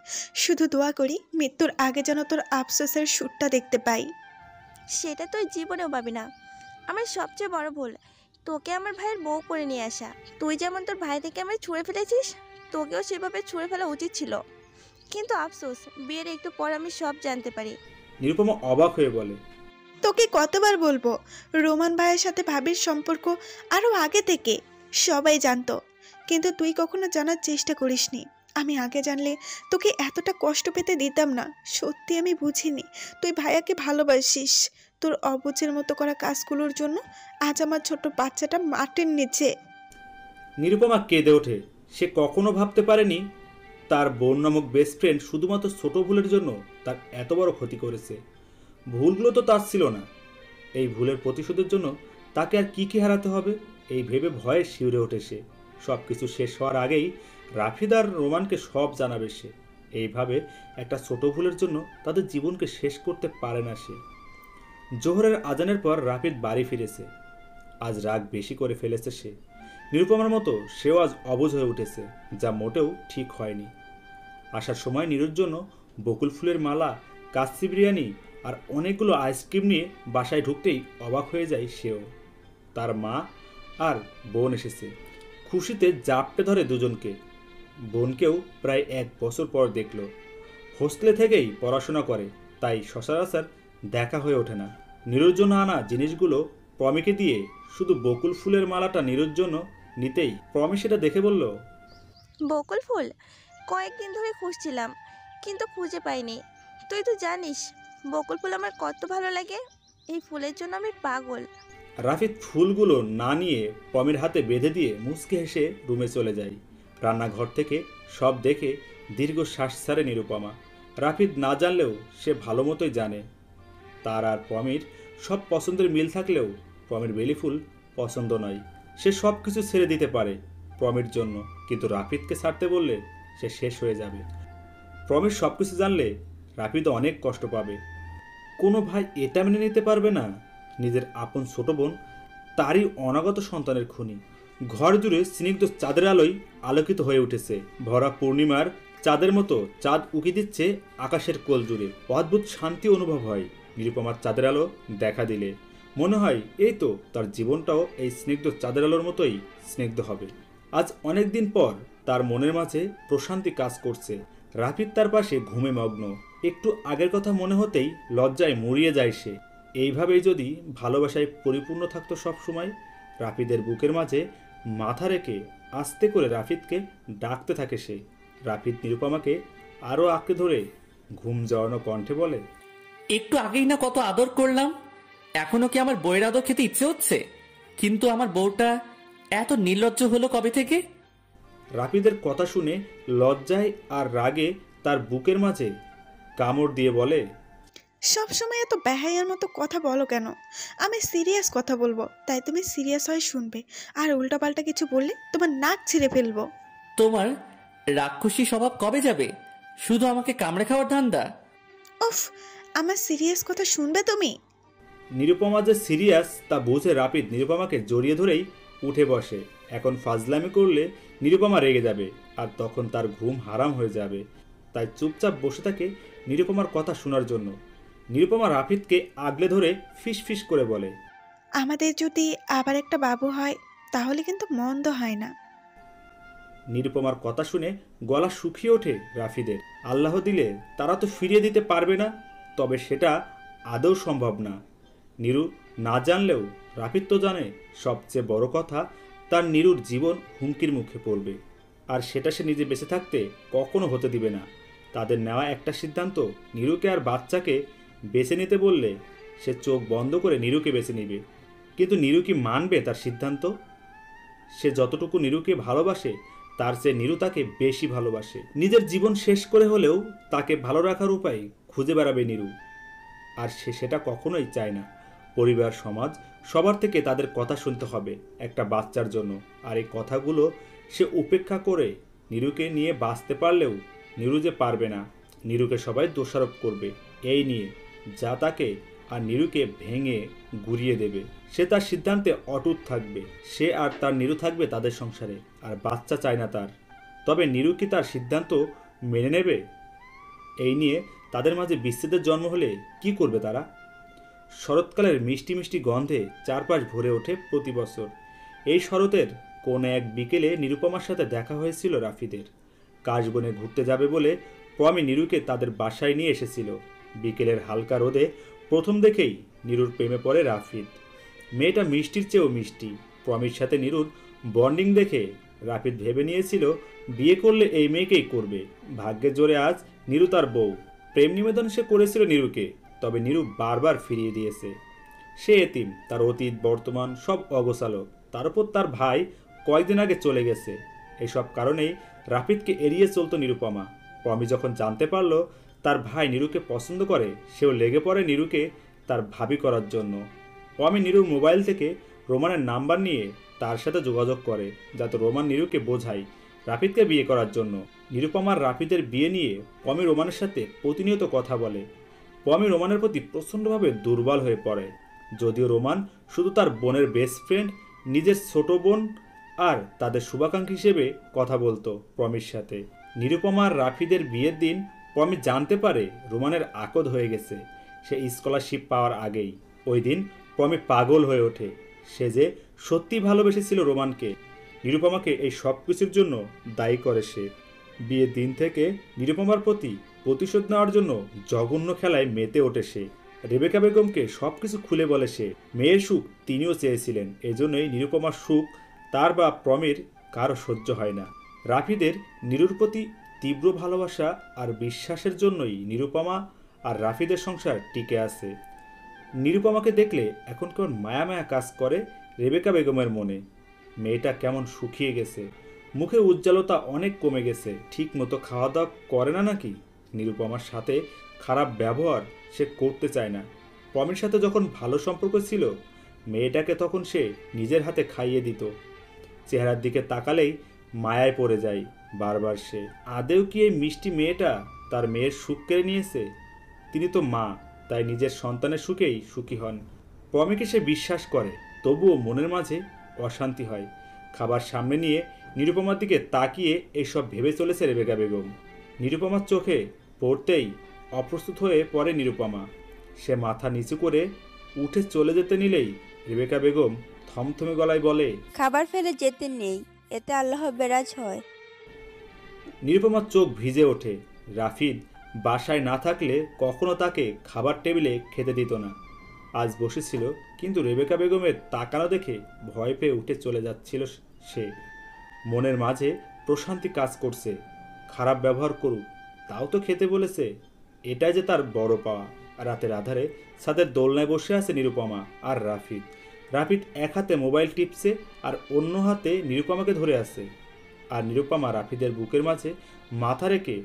শুধু দোয়া করি মৃত্যুর আগে যেন তোর আফসোসের সুরটা দেখতে পাই। সেটা তুই জীবনেও পাবি না। আমার সবচেয়ে বড় ভুল তোকে আমার ভাইয়ের বউ করে নিয়ে আসা। তুই যেমন তোর ভাই থেকে আমায় ছুঁড়ে ফেলেছিস, তোকেও সেভাবে ছুঁড়ে ফেলা উচিত ছিল। কিন্তু আফসোস, বিয়ের একটু পর আমি সব জানতে পারি। নিরুপমা অবাক হয়ে বলে, তোকে কতবার বলবো, রোমান ভাইয়ের সাথে ভাবির সম্পর্ক আরও আগে থেকে সবাই জানতো, কিন্তু তুই কখনো জানার চেষ্টা করিসনি। আমি আগে জানলে তোকে এতটা কষ্ট পেতে দিতাম না। সত্যি আমি বুঝিনি তুই ভাইয়াকে ভালোবাসিস। তোর অবুঝের মতো করা কাজগুলোর জন্য আজ আমার ছোট বাচ্চাটা মাটির নিচে। নিরুপমা কেঁদে ওঠে। সে কখনো ভাবতে পারেনি তার বোন নামক বেস্ট ফ্রেন্ড শুধুমাত্র ছোট ভুলের জন্য তার এত বড় ক্ষতি করেছে। ভুলগুলো তো তার ছিল না, এই ভুলের প্রতিশোধের জন্য তাকে আর কি হারাতে হবে এই ভেবে ভয়ে শিউরে ওঠে সে। সব কিছু শেষ হওয়ার আগেই রাফিদ আর রোমানকে সব জানাবে সে। এইভাবে একটা ছোট ভুলের জন্য তাদের জীবনকে শেষ করতে পারে না সে। জোহরের আজানের পর রাফিদ বাড়ি ফিরেছে। আজ রাগ বেশি করে ফেলেছে সে। নিরুপমার মতো সেও আজ অবুঝ হয়ে উঠেছে, যা মোটেও ঠিক হয়নি। আসার সময় নিরুর জন্য বকুল ফুলের মালা, কাচ্চি বিরিয়ানি আর অনেকগুলো আইসক্রিম নিয়ে বাসায় ঢুকতেই অবাক হয়ে যায় সেও। তার মা আর বোন এসেছে। খুশিতে জাপটে ধরে দুজনকে। বোনকেও প্রায় 1 বছর পর দেখল। হোস্টেলে থেকেই পড়াশোনা করে, তাই সচরাচর দেখা হয়ে ওঠে না। নিরুর জন্য আনা জিনিসগুলো প্রমিকে দিয়ে শুধু বকুল ফুলের মালাটা নিরুর জন্য নিতেই প্রমি সেটা দেখে বলল, বকুল ফুল কয়েকদিন ধরে খুঁজছিলাম, কিন্তু খুঁজে পাইনি। তুই তো জানিস বকুল ফুল আমার কত ভালো লাগে। এই ফুলের জন্য আমি পাগল। রাফিদ ফুলগুলো না নিয়ে প্রমির হাতে বেঁধে দিয়ে মুচকে হেসে রুমে চলে যায়। রান্নাঘর থেকে সব দেখে দীর্ঘশ্বাস ছাড়ে নিরুপমা। রাফিদ না জানলেও সে ভালো মতোই জানে তার আর প্রমির সব পছন্দের মিল থাকলেও প্রমির বেলি ফুল পছন্দ নয়। সে সব কিছু ছেড়ে দিতে পারে প্রমির জন্য, কিন্তু রাফিদকে ছাড়তে বললে সে শেষ হয়ে যাবে। প্রমির সব কিছু জানলে রাফিদ অনেক কষ্ট পাবে। কোনো ভাই এটা মেনে নিতে পারবে না নিজের আপন ছোট বোন তারই অনাগত সন্তানের খুনি। ঘর জুড়ে স্নিগ্ধ চাঁদের আলোয় আলোকিত হয়ে উঠেছে। ভরা পূর্ণিমার চাঁদের মতো চাঁদ উকি দিচ্ছে আকাশের কোল জুড়ে। অদ্ভুত শান্তি অনুভব হয় নিরুপমার চাঁদের আলো দেখা দিলে। মনে হয় এই তো তার জীবনটাও এই স্নিগ্ধ চাঁদের আলোর মতোই স্নিগ্ধ হবে। আজ অনেক দিন পর তার মনের মাঝে প্রশান্তি কাজ করছে। রাফিদ তার পাশে ঘুমে মগ্ন। একটু আগের কথা মনে হতেই লজ্জায় মরিয়ে যায় সে। এইভাবেই যদি ভালোবাসায় পরিপূর্ণ থাকতো সব সময়। রাফিদের বুকের মাঝে মাথা রেখে আস্তে করে রাফিদকে ডাকতে থাকে সে। রাফিদ নিরুপমাকে আরও আঁকড়ে ধরে ঘুম জড়ানো কণ্ঠে বলে, একটু আগেই না কত আদর করলাম, এখনো কি আমার বউয়ের আদর খেতে ইচ্ছে হচ্ছে? কিন্তু আমার বউটা এত নির্লজ্জ হলো কবে থেকে? রাফিদের কথা শুনে লজ্জায় আর রাগে তার বুকের মাঝে কামড় দিয়ে বলে, সব সময় এত বেহাইয়ার মতো কথা বলো কেন? আমি সিরিয়াস কথা বলবো, তাই তুমি সিরিয়াস হয়ে শুনবে, আর উল্টাপাল্টা কিছু বললে তোমার নাক ছিঁড়ে ফেলবো। তোমার রাক্ষসী স্বভাব কবে যাবে? শুধু আমাকে কামড়ে খাওয়ার ধান্দা। উফ, আমার সিরিয়াস কথা শুনবে তুমি? নিরুপমা যে সিরিয়াস তা বুঝে রাফিদ নিরুপমাকে জড়িয়ে ধরেই উঠে বসে। এখন ফাজলামি করলে নিরুপমা রেগে যাবে আর তখন তার ঘুম হারাম হয়ে যাবে। তাই চুপচাপ বসে থাকে নিরুপমার কথা শোনার জন্য। নিরুপমা রাফিদকে আগলে ধরে ফিস ফিস করে বলে, আমাদের যদি আবার একটা বাবু হয় তাহলে কিন্তু মন্দ হয় না। নিরুপমার কথা শুনে গলা শুকিয়ে ওঠে রাফিদের। আল্লাহ দিলে তারা তো ফিরিয়ে দিতে পারবে না, তবে সেটা আদৌ সম্ভব না। নিরু না জানলেও রাফিদ তো জানে, সবচেয়ে বড় কথা তার নিরুর জীবন হুমকির মুখে পড়বে, আর সেটা সে নিজে বেঁচে থাকতে কখনো হতে দিবে না। তাদের নেওয়া একটা সিদ্ধান্ত, নিরুকে আর বাচ্চাকে বেছে নিতে বললে সে চোখ বন্ধ করে নিরুকে বেছে নিবে। কিন্তু নিরু কি মানবে তার সিদ্ধান্ত? সে যতটুকু নিরুকে ভালোবাসে তার চেয়ে নিরু তাকে বেশি ভালোবাসে। নিজের জীবন শেষ করে হলেও তাকে ভালো রাখার উপায় খুঁজে বেড়াবে নিরু, আর সে সেটা কখনোই চায় না। পরিবার, সমাজ সবার থেকে তাদের কথা শুনতে হবে একটা বাচ্চার জন্য, আর এই কথাগুলো সে উপেক্ষা করে নিরুকে নিয়ে বাঁচতে পারলেও নিরু যে পারবে না। নিরুকে সবাই দোষারোপ করবে এই নিয়ে, যা তাকে আর নিরুকে ভেঙে গুড়িয়ে দেবে। সে তার সিদ্ধান্তে অটুট থাকবে। সে আর তার নিরু থাকবে তাদের সংসারে, আর বাচ্চা চায় না তার। তবে নিরু কি তার সিদ্ধান্ত মেনে নেবে? এই নিয়ে তাদের মাঝে বিচ্ছেদের জন্ম হলে কি করবে তারা? শরৎকালের মিষ্টি মিষ্টি গন্ধে চারপাশ ভরে ওঠে প্রতি বছর। এই শরতের কোন এক বিকেলে নিরুপমার সাথে দেখা হয়েছিল রাফিদের। কাশবনে ঘুরতে যাবে বলে পমি নিরুকে তাদের বাসায় নিয়ে এসেছিল। বিকেলের হালকা রোদে প্রথম দেখেই নিরুর প্রেমে পড়ে রাফিদ। মেয়েটা মিষ্টির চেয়েও মিষ্টি। পমির সাথে নিরুর বন্ডিং দেখে রাফিদ ভেবে নিয়েছিল বিয়ে করলে এই মেয়েকেই করবে। ভাগ্যের জোরে আজ নিরু তার বউ। প্রেম নিবেদন সে করেছিল নিরুকে, তবে নিরু বারবার ফিরিয়ে দিয়েছে। সে এতিম, তার অতীত বর্তমান সব অগোছালো। তার উপর তার ভাই কয়েকদিন আগে চলে গেছে। এসব কারণেই রাফিদকে এড়িয়ে চলতো নিরুপমা। পমি যখন জানতে পারল তার ভাই নিরুকে পছন্দ করে, সেও লেগে পড়ে নিরুকে তার ভাবি করার জন্য। পমি নিরুর মোবাইল থেকে রোমানের নাম্বার নিয়ে তার সাথে যোগাযোগ করে, যাতে রোমান নিরুকে বোঝায় রাফিদকে বিয়ে করার জন্য। নিরুপমার রাফিদের বিয়ে নিয়ে পমি রোমানের সাথে প্রতিনিয়ত কথা বলে। পমি রোমানের প্রতি প্রচণ্ডভাবে দুর্বল হয়ে পড়ে। যদিও রোমান শুধু তার বোনের বেস্ট ফ্রেন্ড, নিজের ছোট বোন আর তাদের শুভাকাঙ্ক্ষী হিসেবে কথা বলতো পমির সাথে। নিরুপমার রাফিদের বিয়ের দিন পমি জানতে পারে রোমানের আকদ হয়ে গেছে, সে স্কলারশিপ পাওয়ার আগেই। ওই দিন পমি পাগল হয়ে ওঠে। সে যে সত্যি ভালোবেসেছিল রোমানকে। নিরুপমাকে এই সব কিছুর জন্য দায়ী করে সে। বিয়ের দিন থেকে নিরুপমার প্রতি প্রতিশোধ নেওয়ার জন্য জঘন্য খেলায় মেতে ওঠে সে। রেবেকা বেগমকে সবকিছু খুলে বলে সে। মেয়ের সুখ তিনিও চেয়েছিলেন, এজন্যই নিরুপমার সুখ তার বা প্রমির কারো সহ্য হয় না। রাফিদের নিরুর প্রতি তীব্র ভালোবাসা আর বিশ্বাসের জন্যই নিরুপমা আর রাফিদের সংসার টিকে আছে। নিরুপমাকে দেখলে এখন কেমন মায়া মায়া কাজ করে রেবেকা বেগমের মনে। মেয়েটা কেমন শুকিয়ে গেছে, মুখে উজ্জ্বলতা অনেক কমে গেছে। ঠিক মতো খাওয়া দাওয়া করে না নাকি? নিরুপমার সাথে খারাপ ব্যবহার সে করতে চায় না। পমির সাথে যখন ভালো সম্পর্ক ছিল, মেয়েটাকে তখন সে নিজের হাতে খাইয়ে দিত। চেহারার দিকে তাকালেই মায়ায় পড়ে যায় বারবার সে। আদেও কি এই মিষ্টি মেয়েটা তার মেয়ের সুখ কেড়ে নিয়েছে? তিনি তো মা, তাই নিজের সন্তানের সুখেই সুখী হন। পমিকে সে বিশ্বাস করে, তবুও মনের মাঝে অশান্তি হয়। খাবার সামনে নিয়ে নিরুপমার দিকে তাকিয়ে এইসব ভেবে চলেছে রেবেকা বেগম। নিরুপমার চোখে পড়তেই অপ্রস্তুত হয়ে পড়ে নিরুপমা। সে মাথা নিচু করে উঠে চলে যেতে নিলেই রেবেকা বেগম থমথমে গলায় বলে, খাবার ফেলে যেতে নেই, এতে আল্লাহ বেরাজ হয়। নিরুপমার চোখ ভিজে ওঠে। রাফিদ বাসায় না থাকলে কখনো তাকে খাবার টেবিলে খেতে দিত না। আজ বসেছিল, কিন্তু রেবেকা বেগমের তাকানো দেখে ভয় পেয়ে উঠে চলে যাচ্ছিল সে। মনের মাঝে প্রশান্তি কাজ করছে। খারাপ ব্যবহার করুক, তাও তো খেতে বলেছে, এটাই যে তার বড় পাওয়া। রাতের আধারে ছাদের দোলনায় বসে আছে নিরুপমা আর রাফিদ। রাফিদ এক হাতে মোবাইল টিপছে আর অন্য হাতে নিরুপমাকে ধরে আছে। আর নিরুপমা রাফিদের বুকের মাঝে মাথা রেখে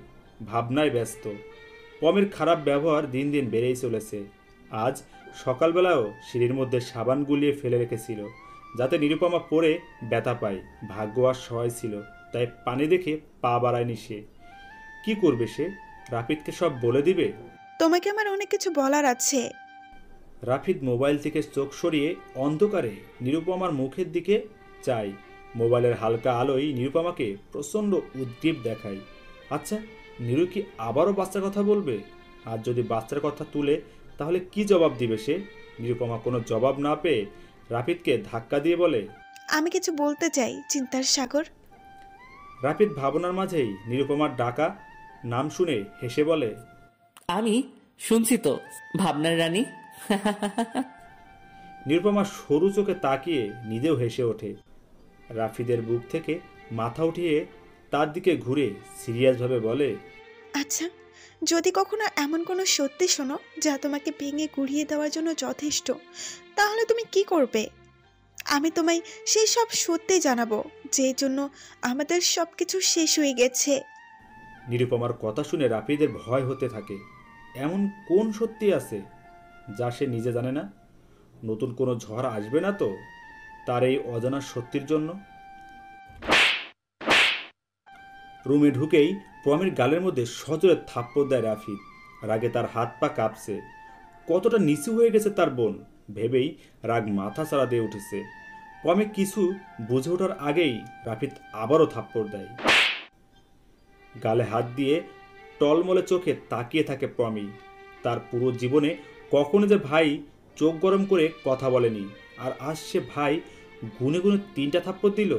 ভাবনায় ব্যস্ত। পমের খারাপ ব্যবহার দিন দিন বেড়েই চলেছে। আজ সকালবেলাও সিঁড়ির মধ্যে সাবান গুলিয়ে ফেলে রেখেছিল, যাতে নিরুপমা পরে ব্যথা পায়। ভাগ্য আর সহায় ছিল, তাই পানি দেখে পা বাড়ায়নি সে। কি করবে সে? রাফিদকে সব বলে দিবে? তোমাকে আমার অনেক কিছু বলার আছে। রাফিদ মোবাইল থেকে চোখ সরিয়ে অন্ধকারে নিরুপমার মুখের দিকে চায়। মোবাইলের হালকা আলোয় নিরুপমাকে প্রচণ্ড উদ্গ্রীব দেখায়। আচ্ছা, নিরু কি আবারও বাচ্চার কথা বলবে? আর যদি বাচ্চার কথা তুলে তাহলে কি জবাব দিবে সে? নিরুপমা কোনো জবাব না পেয়ে রাফিদকে ধাক্কা দিয়ে বলে, আমি কিছু বলতে চাই চিন্তার সাগর। রাফিদ ভাবনার মাঝেই নিরুপমার ডাকা নাম শুনে হেসে বলে, আমি শুনছি তো ভাবনার রানী। নিরুপমা সরু চোখে তাকিয়ে নিজেও হেসে ওঠে। রাফিদের বুক থেকে মাথা উঠিয়ে তার দিকে ঘুরে সিরিয়াসভাবে বলে, আচ্ছা, যদি কখনো এমন কোনো সত্যি শোনো যা তোমাকে ভেঙে গুড়িয়ে দেওয়ার জন্য যথেষ্ট, তাহলে তুমি কি করবে? আমি তোমায় সেই সব সত্যি জানাবো যে জন্য আমাদের সব কিছু শেষ হয়ে গেছে। নিরুপমার কথা শুনে রাফিদের ভয় হতে থাকে। এমন কোন সত্যি আছে যা সে নিজে জানে না? নতুন কোনো ঝড় আসবে না তো তার এই অজানা সত্যির জন্য? রুমে ঢুকেই প্রমের গালের মধ্যে সজোরে থাপ্পড় দেয় রাফিদ। রাগে তার হাত পা কাঁপছে। কতটা নিচু হয়ে গেছে তার বোন ভেবেই রাগ মাথা চাড়া দিয়ে উঠেছে। প্রমে কিছু বুঝে ওঠার আগেই রাফিদ আবারও থাপ্পড় দেয়। গালে হাত দিয়ে টলমলে চোখে তাকিয়ে থাকে প্রমি। তার পুরো জীবনে কখনো যে ভাই চোখ গরম করে কথা বলেনি, আর আজ সে ভাই গুনে গুনে 3টা থাপ্পড় দিল।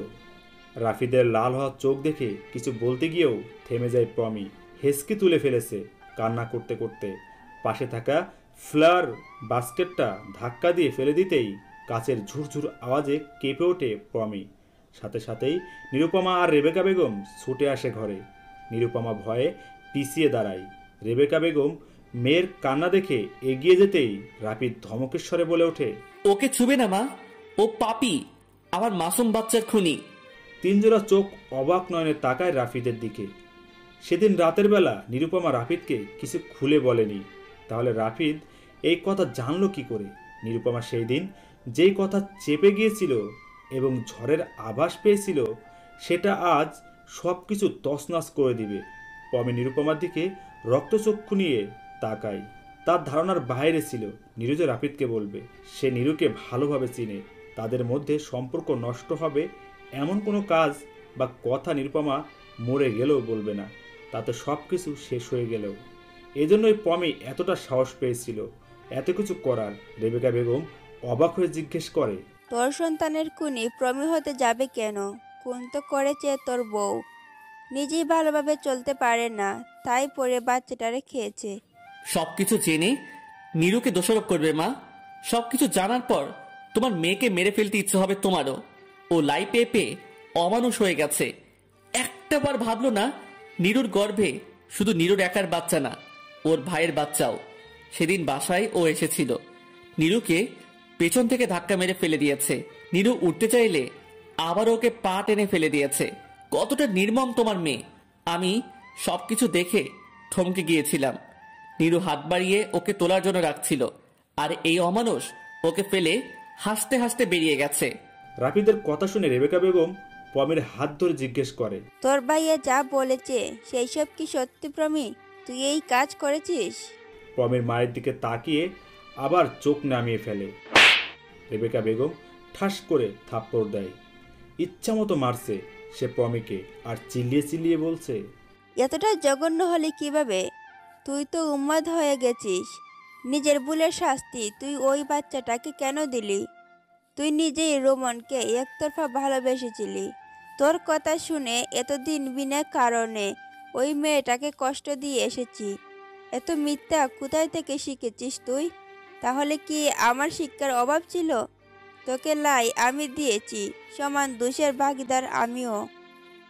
রাফিদের লাল হওয়া চোখ দেখে কিছু বলতে গিয়েও থেমে যায় প্রমি। হেসকি তুলে ফেলেছে কান্না করতে করতে। পাশে থাকা ফ্লাওয়ার বাস্কেটটা ধাক্কা দিয়ে ফেলে দিতেই কাচের ঝুরঝুর আওয়াজে কেঁপে ওঠে প্রমি। সাথে সাথেই নিরুপমা আর রেবেকা বেগম ছুটে আসে ঘরে। নিরুপমা ভয়ে পিছিয়ে দাঁড়ায়। রেবেকা বেগম মেয়ের কান্না দেখে এগিয়ে যেতেই রাফিদ ধমকেশ্বরে বলে ওঠে, ওকে ছুবে না মা, ও পাপি, আমার মাসুম বাচ্চার খুনি। 3 জোড়া চোখ অবাক নয়নে তাকায় রাফিদের দিকে। সেদিন রাতের বেলা নিরুপমা রাফিদকে কিছু খুলে বলেনি, তাহলে রাফিদ এই কথা জানলো কি করে? নিরুপমা সেই দিন যেই কথা চেপে গিয়েছিল এবং ঝড়ের আভাস পেয়েছিল, সেটা আজ সব কিছু তছনছ করে দিবে। পমে নিরুপমার দিকে রক্তচক্ষু নিয়ে তাকায়। তার ধারণার বাইরে ছিল নিরু যে রাফিদকে বলবে। সে নিরুকে ভালোভাবে চিনে। তাদের মধ্যে সম্পর্ক নষ্ট হবে এমন কোনো কাজ বা কথা নিরুপমা মরে গেলেও বলবে না, তাতে সব কিছু শেষ হয়ে গেলেও। এজন্যই পমি এতটা সাহস পেয়েছিল এত কিছু করার। রেবেকা বেগম অবাক হয়ে জিজ্ঞেস করে, তোর সন্তানের খুনি প্রমি হতে যাবে কেন? খুন তো করেছে তোর বউ, নিজেই ভালোভাবে চলতে পারে না, তাই পরে বাচ্চাটারে খেয়েছে। সবকিছু জেনে নীরুকে দোষারোপ করবে মা? সবকিছু জানার পর তোমার মেয়েকে মেরে ফেলতে ইচ্ছে হবে তোমারও? ও লাই পেয়ে পেয়ে অমানুষ হয়ে গেছে। একটাবার ভাবলো না নীরুর গর্ভে শুধু নীরুর একার বাচ্চা না, ওর ভাইয়ের বাচ্চাও। সেদিন বাসায় ও এসেছিল, নীরুকে পেছন থেকে ধাক্কা মেরে ফেলে দিয়েছে। নীরু উঠতে চাইলে আবার ওকে পা টেনে ফেলে দিয়েছে। কতটা নির্মম তোমার মেয়ে! আমি সবকিছু দেখে থমকে গিয়েছিলাম। নীরু হাত বাড়িয়ে ওকে তোলার জন্য রাখছিল, আর এই অমানুষ ওকে ফেলে হাসতে হাসতে বেরিয়ে গেছে। রাফিদের কথা শুনে রেবেকা বেগম পমের হাত ধরে জিজ্ঞেস করে, তোর ভাইয়া যা বলেছে সেই সব কি সত্যি প্রমি? তুই এই কাজ করেছিস? পমের মায়ের দিকে তাকিয়ে আবার চোখ নামিয়ে ফেলে। রেবেকা বেগম ঠাস করে থাপ্পড় দেয়। ইচ্ছা মতো মারছে সে পমিকে, আর চিল্লিয়ে চিল্লিয়ে বলছে, এতটা জঘন্য হলে কিভাবে? তুই তো উন্মাদ হয়ে গেছিস। নিজের ভুলের শাস্তি তুই ওই বাচ্চাটাকে কেন দিলি? তুই নিজেই রোমনকে একতরফা ভালোবেসেছিলি। তোর কথা শুনে এতদিন বিনা কারণে ওই মেয়েটাকে কষ্ট দিয়ে এসেছি। এত মিথ্যা কোথায় থেকে শিখেছিস তুই? তাহলে কি আমার শিক্ষার অভাব ছিল? তোকে লাই আমি দিয়েছি, সমান দোষের ভাগিদার আমিও।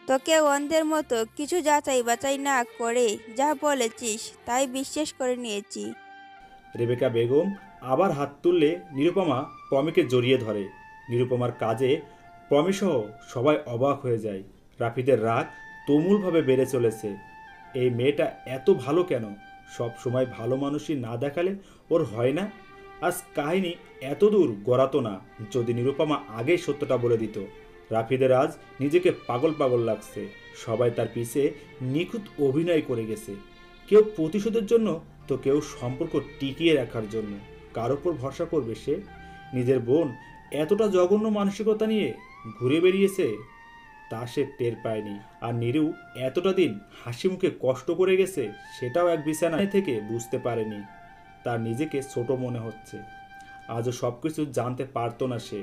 তোকে অন্ধের মতো কিছু যাচাই বাছাই না করে যা বলেছিস তাই বিশ্বাস করে নিয়েছি। রেবেকা বেগম আবার হাত তুললে নিরুপমা পমিকে জড়িয়ে ধরে। নিরুপমার কাজে পমিসহ সবাই অবাক হয়ে যায়। রাফিদের রাগ তুমুলভাবে বেড়ে চলেছে। এই মেয়েটা এত ভালো কেন? সব সময় ভালো মানুষই না দেখালে ওর হয় না? আজ কাহিনী এত দূর গড়াতো না যদি নিরুপমা আগেই সত্যটা বলে দিত। রাফিদের আজ নিজেকে পাগল পাগল লাগছে। সবাই তার পিছে নিখুঁত অভিনয় করে গেছে, কেউ প্রতিশোধের জন্য তো কেউ সম্পর্ক টিকিয়ে রাখার জন্য। কার ওপর ভরসা করবে সে? নিজের বোন এতটা জঘন্য মানসিকতা নিয়ে ঘুরে বেরিয়েছে তা সে টের পায়নি। আর নিরু এতটা দিন হাসি মুখে কষ্ট করে গেছে সেটাও এক বিছানায় থেকে বুঝতে পারেনি। তার নিজেকে ছোট মনে হচ্ছে। আজও সব কিছু জানতে পারতো না সে,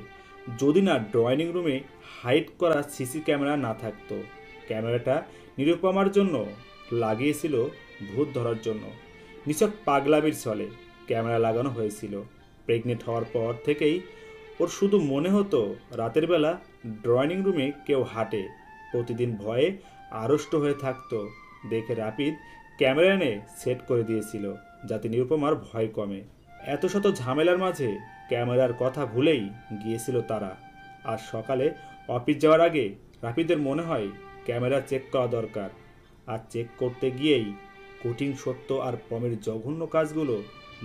যদি না ড্রয়িং রুমে হাইড করা সিসি ক্যামেরা না থাকতো। ক্যামেরাটা নিরুপমার জন্য লাগিয়েছিল ভূত ধরার জন্য। নিছক পাগলামির ছলে ক্যামেরা লাগানো হয়েছিল। প্রেগনেন্ট হওয়ার পর থেকেই ওর শুধু মনে হতো রাতের বেলা ড্রয়িং রুমে কেউ হাঁটে। প্রতিদিন ভয়ে আড়ষ্ট হয়ে থাকতো দেখে রাপিদ ক্যামেরা এনে সেট করে দিয়েছিল যাতে নিরুপমার ভয় কমে। এত শত ঝামেলার মাঝে ক্যামেরার কথা ভুলেই গিয়েছিল তারা। আর সকালে অফিস যাওয়ার আগে রাপিদের মনে হয় ক্যামেরা চেক করা দরকার। আর চেক করতে গিয়েই কঠিন সত্য আর পমের জঘন্য কাজগুলো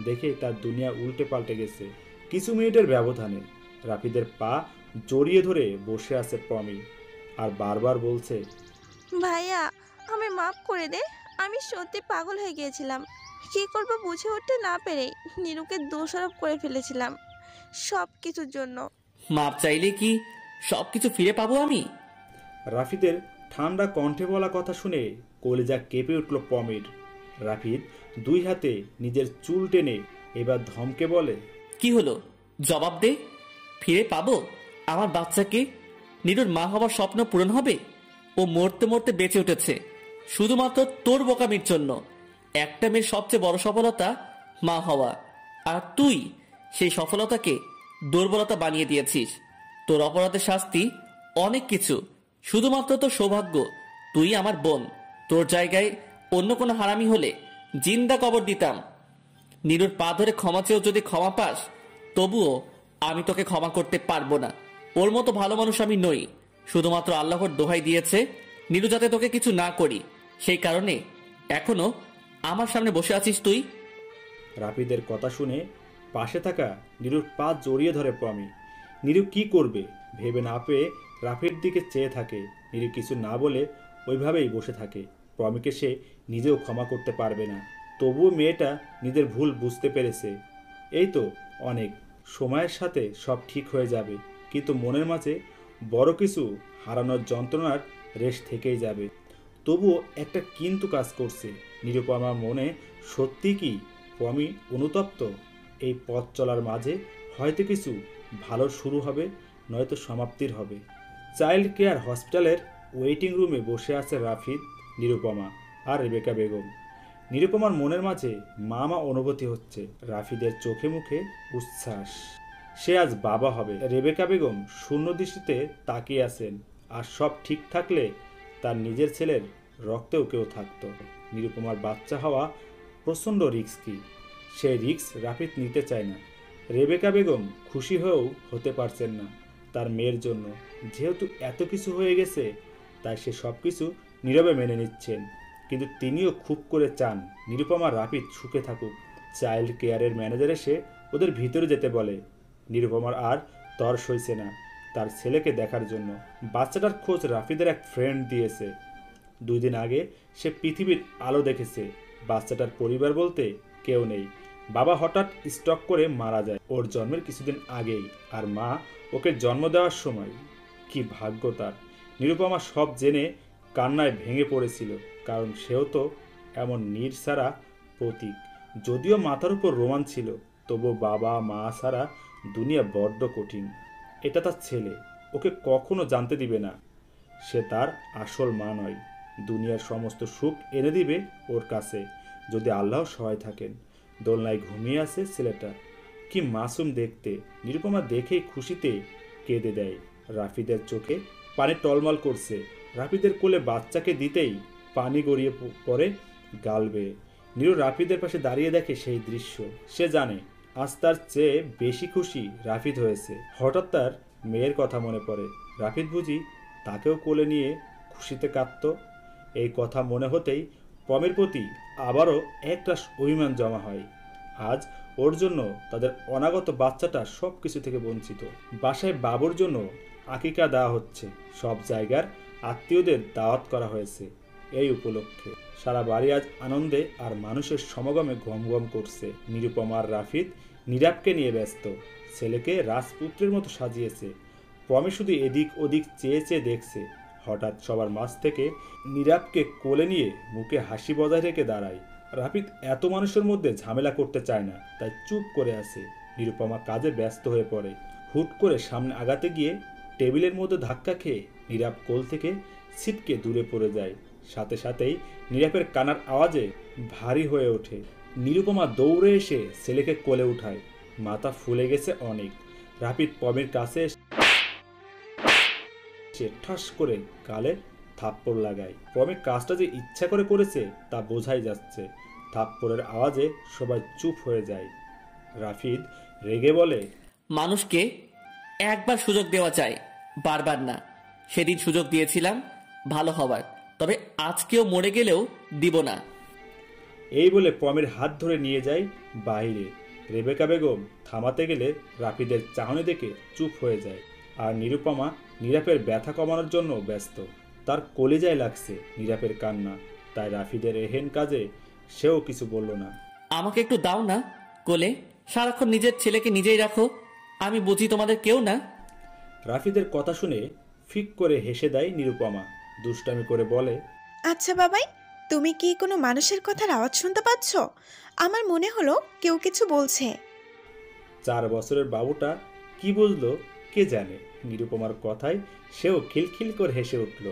দেখে তার দুনিয়া উল্টে পাল্টে গেছে। কিছু মিনিটের ব্যবধানে রাফিদের পা জড়িয়ে ধরে বসে আছে পমি আর বারবার বলছে, ভাইয়া আমি মাফ করে দে, আমি সত্যি পাগল হয়ে গিয়েছিলাম। কী করবো বুঝে উঠতে না পেরে নীরুকে দোষারোপ করে ফেলেছিলাম সব কিছুর জন্য। মাপ চাইলে কি সব কিছু ফিরে পাবো আমি? রাফিদের ঠান্ডা কণ্ঠে বলা কথা শুনে কলিজা কেঁপে উঠল পমির। রাফিদ দুই হাতে নিজের চুল টেনে এবার ধমকে বলে, কি হলো জবাব দে। ফিরে পাবো আমার বাচ্চাকে? নীরুর মা হওয়ার স্বপ্ন পূরণ হবে? ও মরতে মরতে বেঁচে উঠেছে শুধুমাত্র তোর বোকামির জন্য। একটা মেয়ের সবচেয়ে বড় সফলতা মা হওয়া, আর তুই সেই সফলতাকে দুর্বলতা বানিয়ে দিয়েছিস। তোর অপরাধের শাস্তি অনেক কিছু, শুধুমাত্র তোর সৌভাগ্য তুই আমার বোন। তোর জায়গায় অন্য কোনো হারামি হলে জিন্দা কবর দিতাম। নীরুর পা ধরে ক্ষমা চেয়েও যদি ক্ষমা পাস তবুও আমি তোকে ক্ষমা করতে পারবো না। ওর মতো ভালো মানুষ আমি নই। শুধুমাত্র আল্লাহর দোহাই দিয়েছে নীরু যাতে তোকে কিছু না করি, সেই কারণে এখনো আমার সামনে বসে আছিস তুই। রাফিদের কথা শুনে পাশে থাকা নীরুর পা জড়িয়ে ধরে পমি। নীরু কি করবে ভেবে না পেয়ে রাফির দিকে চেয়ে থাকে। নীরু কিছু না বলে ওইভাবেই বসে থাকে। পমিকে সে নিজেও ক্ষমা করতে পারবে না, তবুও মেয়েটা নিজের ভুল বুঝতে পেরেছে। এই তো অনেক, সময়ের সাথে সব ঠিক হয়ে যাবে, কিন্তু মনের মাঝে বড় কিছু হারানোর যন্ত্রণার রেশ থেকেই যাবে। তবুও একটা কিন্তু কাজ করছে। নিরুপমার মনে সত্যি কি পমি অনুতপ্ত? এই পথ চলার মাঝে হয়তো কিছু ভালো শুরু হবে, নয়তো সমাপ্তির হবে। চাইল্ড কেয়ার হসপিটালের ওয়েটিং রুমে বসে আছে রাফিদ, নিরুপমা আর রেবেকা বেগম। নিরুপমার মনের মাঝে মা মা অনুভূতি হচ্ছে। রাফিদের চোখে মুখে উচ্ছ্বাস, সে আজ বাবা হবে। রেবেকা বেগম শূন্য দৃষ্টিতে তাকিয়ে আছেন। আর সব ঠিক থাকলে তার নিজের ছেলের রক্তেও কেউ থাকতো। নিরুপমার বাচ্চা হওয়া প্রচণ্ড রিস্কি, সেই রিস্ক রাফিদ নিতে চায় না। রেবেকা বেগম খুশি হয়েও হতে পারছেন না তার মেয়ের জন্য। যেহেতু এত কিছু হয়ে গেছে তাই সে সব কিছু নীরবে মেনে নিচ্ছেন, কিন্তু তিনিও খুব করে চান নিরুপমা রাফিদ সুখে থাকুক। চাইল্ড কেয়ারের ম্যানেজার এসে ওদের ভিতরে যেতে বলে। নিরুপমার আর তর সইছে না তার ছেলেকে দেখার জন্য। বাচ্চাটার খোঁজ রাফিদের এক ফ্রেন্ড দিয়েছে। 2 দিন আগে সে পৃথিবীর আলো দেখেছে। বাচ্চাটার পরিবার বলতে কেউ নেই। বাবা হঠাৎ স্ট্রোক করে মারা যায় ওর জন্মের কিছুদিন আগেই, আর মা ওকে জন্ম দেওয়ার সময়। কি ভাগ্য তার! নিরুপমা সব জেনে কান্নায় ভেঙে পড়েছিল, কারণ সেও তো এমন নির্সারা প্রতীক। যদিও মাথার উপর রোমান ছিল, তবু বাবা মা ছাড়া দুনিয়া বড্ড কঠিন। এটা তার ছেলে, ওকে কখনো জানতে দিবে না সে তার আসল মা নয়। দুনিয়ার সমস্ত সুখ এনে দিবে ওর কাছে যদি আল্লাহ সহায় থাকেন। দোলনায় ঘুমিয়ে আছে ছেলেটা, কি মাসুম দেখতে। নিরুপমা দেখেই খুশিতে কেঁদে দেয়। রাফিদের চোখে পানি টলমল করছে। রাফিদের কোলে বাচ্চাকে দিতেই পানি গড়িয়ে পড়ে গাল বেয়ে। নীরু রাফিদের পাশে দাঁড়িয়ে দেখে সেই দৃশ্য। সে জানে আজ তার চেয়ে বেশি খুশি রাফিদ হয়েছে। হঠাৎ তার মেয়ের কথা মনে পড়ে। রাফিদ বুঝি তাকেও কোলে নিয়ে খুশিতে কাঁদত। এই কথা মনে হতেই পমের প্রতি আবারও এক রাশ অভিমান জমা হয়। আজ ওর জন্য তাদের অনাগত বাচ্চাটা সব কিছু থেকে বঞ্চিত। বাসায় বাবুর জন্য আকিকা দেওয়া হচ্ছে, সব জায়গার আত্মীয়দের দাওয়াত করা হয়েছে। এই উপলক্ষে সারা বাড়ি আজ আনন্দে আর মানুষের সমাগমে গমগম করছে। নিরুপমার রাফিদ নীরবকে নিয়ে ব্যস্ত। ছেলেকে রাজপুত্রের মতো সাজিয়েছে। পমে শুধু এদিক ওদিক চেয়ে চেয়ে দেখছে। হঠাৎ সবার মাঝ থেকে নীরবকে কোলে নিয়ে মুখে হাসি বজায় রেখে দাঁড়ায়। রাফিদ এত মানুষের মধ্যে ঝামেলা করতে চায় না, তাই চুপ করে আছে। নিরুপমা কাজে ব্যস্ত হয়ে পড়ে। হুট করে সামনে আগাতে গিয়ে টেবিলের মধ্যে ধাক্কা খেয়ে নীরব কোল থেকে ছিটকে দূরে পড়ে যায়। সাথে সাথেই নীরবের কান্নার আওয়াজে ভারী হয়ে ওঠে। নিরুপমা দৌড়ে এসে ছেলেকে কোলে উঠায়। মাথা ফুলে গেছে অনেক। রাফিদ পমের কাছে সে ঠাস করে গালে থাপ্পড় লাগায়। পমে কাজটা যে ইচ্ছা করে করেছে তা বোঝাই যাচ্ছে। থাপ্পড়ের আওয়াজে সবাই চুপ হয়ে যায়। রাফিদ রেগে বলে, মানুষকে একবার সুযোগ দেওয়া চাই, বারবার না। সেদিন সুযোগ দিয়েছিলাম ভালো হবার, তবে আজকেও মরে গেলেও দিব না। এই বলে পমের হাত ধরে নিয়ে যায় বাইরে। রেবেকা বেগম থামাতে গেলে রাফিদের চাহনি দেখে চুপ হয়ে যায়। আর নিরুপমা নীরবের ব্যথা কমানোর জন্য ব্যস্ত। তার কলিজায় লাগছে নীরবের কান্না, তাই রাফিদের এহেন কাজে সেও কিছু বলল না। আমাকে একটু দাও না কোলে, সারাক্ষণ নিজের ছেলেকে নিজেই রাখো। আমি বুঝি তোমাদের কেউ না। রাফিদের কথা শুনে ফিক করে হেসে দেয় নিরুপমা। দুষ্টামি করে বলে, আচ্ছা বাবাই, তুমি কি কোনো মানুষের কথার আওয়াজ শুনতে পাচ্ছ? আমার মনে হলো কেউ কিছু বলছে। 4 বছরের বাবুটা কি বুঝলো কে জানে। নিরুপমার কথায় সেও খিলখিল করে হেসে উঠল।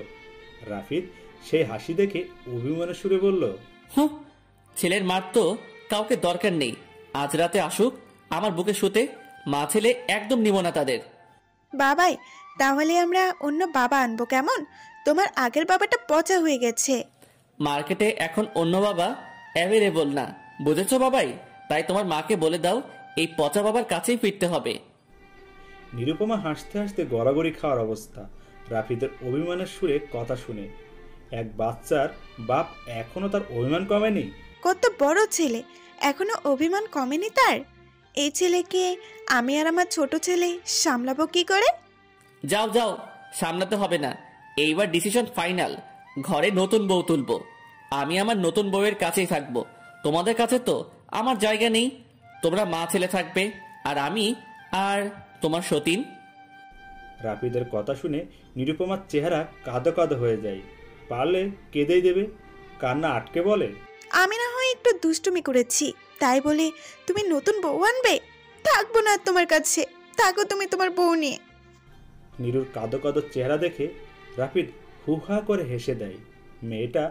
রাফিদ সেই হাসি দেখে অভিমানের সুরে বলল, হুঁ, ছেলের মার তো কাউকে দরকার নেই। আজ রাতে আসুক আমার বুকে শুতে, মা ছেলে একদম নিব না তাদের। বাবাই, তাহলে আমরা অন্য বাবা আনবো কেমন? তোমার আগের বাবাটা পচা হয়ে গেছে। মার্কেটে এখন অন্য বাবা অ্যাভেলেবল না, বুঝেছো বাবাই? তাই তোমার মাকে বলে দাও এই পচা বাবার কাছেই ফিরতে হবে। নিরুপমা হাসতে হাসতে গড়াগড়ি খাওয়ার অবস্থা। রাফিদের অভিমানের সুরে কথা শুনে এক বাচ্চার বাপ এখনো তার অভিমান কমেনি। কত বড় ছেলে, এখনো অভিমান কমেনি তার? এই ছেলেকে আমি আর আমার ছোট ছেলে সামলাবো কি করে? যাও যাও, সামলাতে হবে না। এইবার ডিসিশন ফাইনাল। ঘরে নতুন বউ তুলবো। আমি আমার নতুন বউয়ের কাছেই থাকবো। তোমাদের কাছে তো আমার জায়গা নেই। তোমরা মা ছেলে থাকবে, আর আমি আর তোমার সতীন। রাফিদের কথা শুনে নিরুপমার চেহারা কাঁদো কাঁদো হয়ে যায়। পারলে কেঁদেই দেবে। কান্না আটকে বলে, আমি না হয় একটু দুষ্টুমি করেছি, তাই বলে তুমি নতুন বউ আনবে? থাকবো না তোমার কাছে, থাকো তুমি তোমার বউ নিয়ে। নীরুর কাঁদো কাঁদো চেহারা দেখে রাফিদ হুহা করে হেসে দেয়। মেয়েটা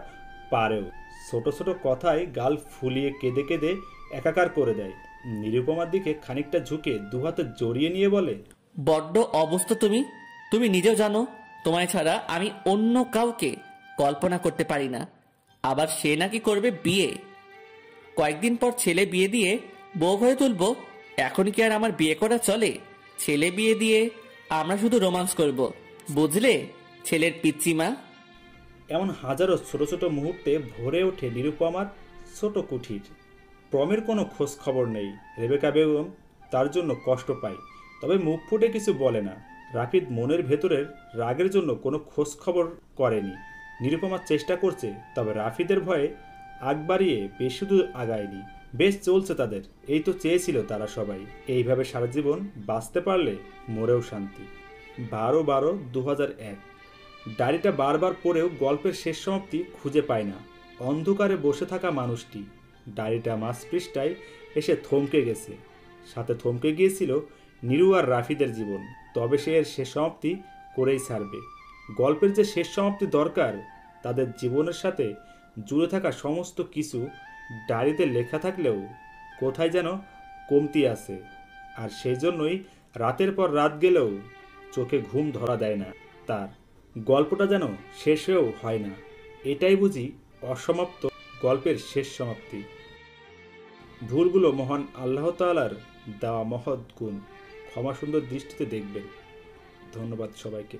পারেও। ছোট ছোট কথায় গাল ফুলিয়ে কেঁদে কেঁদে একাকার করে দেয়। নিরুপমার দিকে খানিকটা ঝুঁকে দুহাতে জড়িয়ে নিয়ে বলে, বড্ড অবস্থা তুমি। তুমি নিজেও জানো তোমায় ছাড়া আমি অন্য কাউকে কল্পনা করতে পারি না। আবার সে নাকি করবে বিয়ে। কয়েকদিন পর ছেলে বিয়ে দিয়ে বউ হয়ে তুলবো। এখন কি আর আমার বিয়ে করা চলে? ছেলে বিয়ে দিয়ে আমরা শুধু রোমান্স করব, বুঝলে ছেলের পিচ্চিমা? এমন হাজারো ছোট ছোট মুহূর্তে ভরে ওঠে নিরুপমার ছোট কুঠির। প্রমের কোনো খোঁজ খবর নেই। রেবেকা বেগম তার জন্য কষ্ট পায়, তবে মুখ ফুটে কিছু বলে না। রাফিদ মনের ভেতরের রাগের জন্য কোনো খোঁজ খবর করেনি। নিরুপমার চেষ্টা করছে, তবে রাফিদের ভয়ে আগ বাড়িয়ে বেশি দূর আগায়নি। বেশ চলছে তাদের। এই তো চেয়েছিল তারা সবাই। এইভাবে সারা জীবন বাঁচতে পারলে মরেও শান্তি। 12/12/2001। ডায়েরিটা বারবার পড়েও গল্পের শেষ সমাপ্তি খুঁজে পায় না। অন্ধকারে বসে থাকা মানুষটি ডায়েরিটা মাঝ পৃষ্ঠায় এসে থমকে গেছে। সাথে থমকে গিয়েছিল নিরু আর রাফিদের জীবন। তবে সে এর শেষ সমাপ্তি করেই ছাড়বে। গল্পের যে শেষ সমাপ্তি দরকার, তাদের জীবনের সাথে জুড়ে থাকা সমস্ত কিছু ডায়েরিতে লেখা থাকলেও কোথায় যেন কমতি আছে। আর সেই জন্যই রাতের পর রাত গেলেও চোখে ঘুম ধরা দেয় না তার। গল্পটা যেন শেষ হয়েও হয় না। এটাই বুঝি অসমাপ্ত গল্পের শেষ সমাপ্তি। ভুলগুলো মহান আল্লাহ তাআলার দেওয়া মহৎ গুণ, ক্ষমা সুন্দর দৃষ্টিতে দেখবেন। ধন্যবাদ সবাইকে।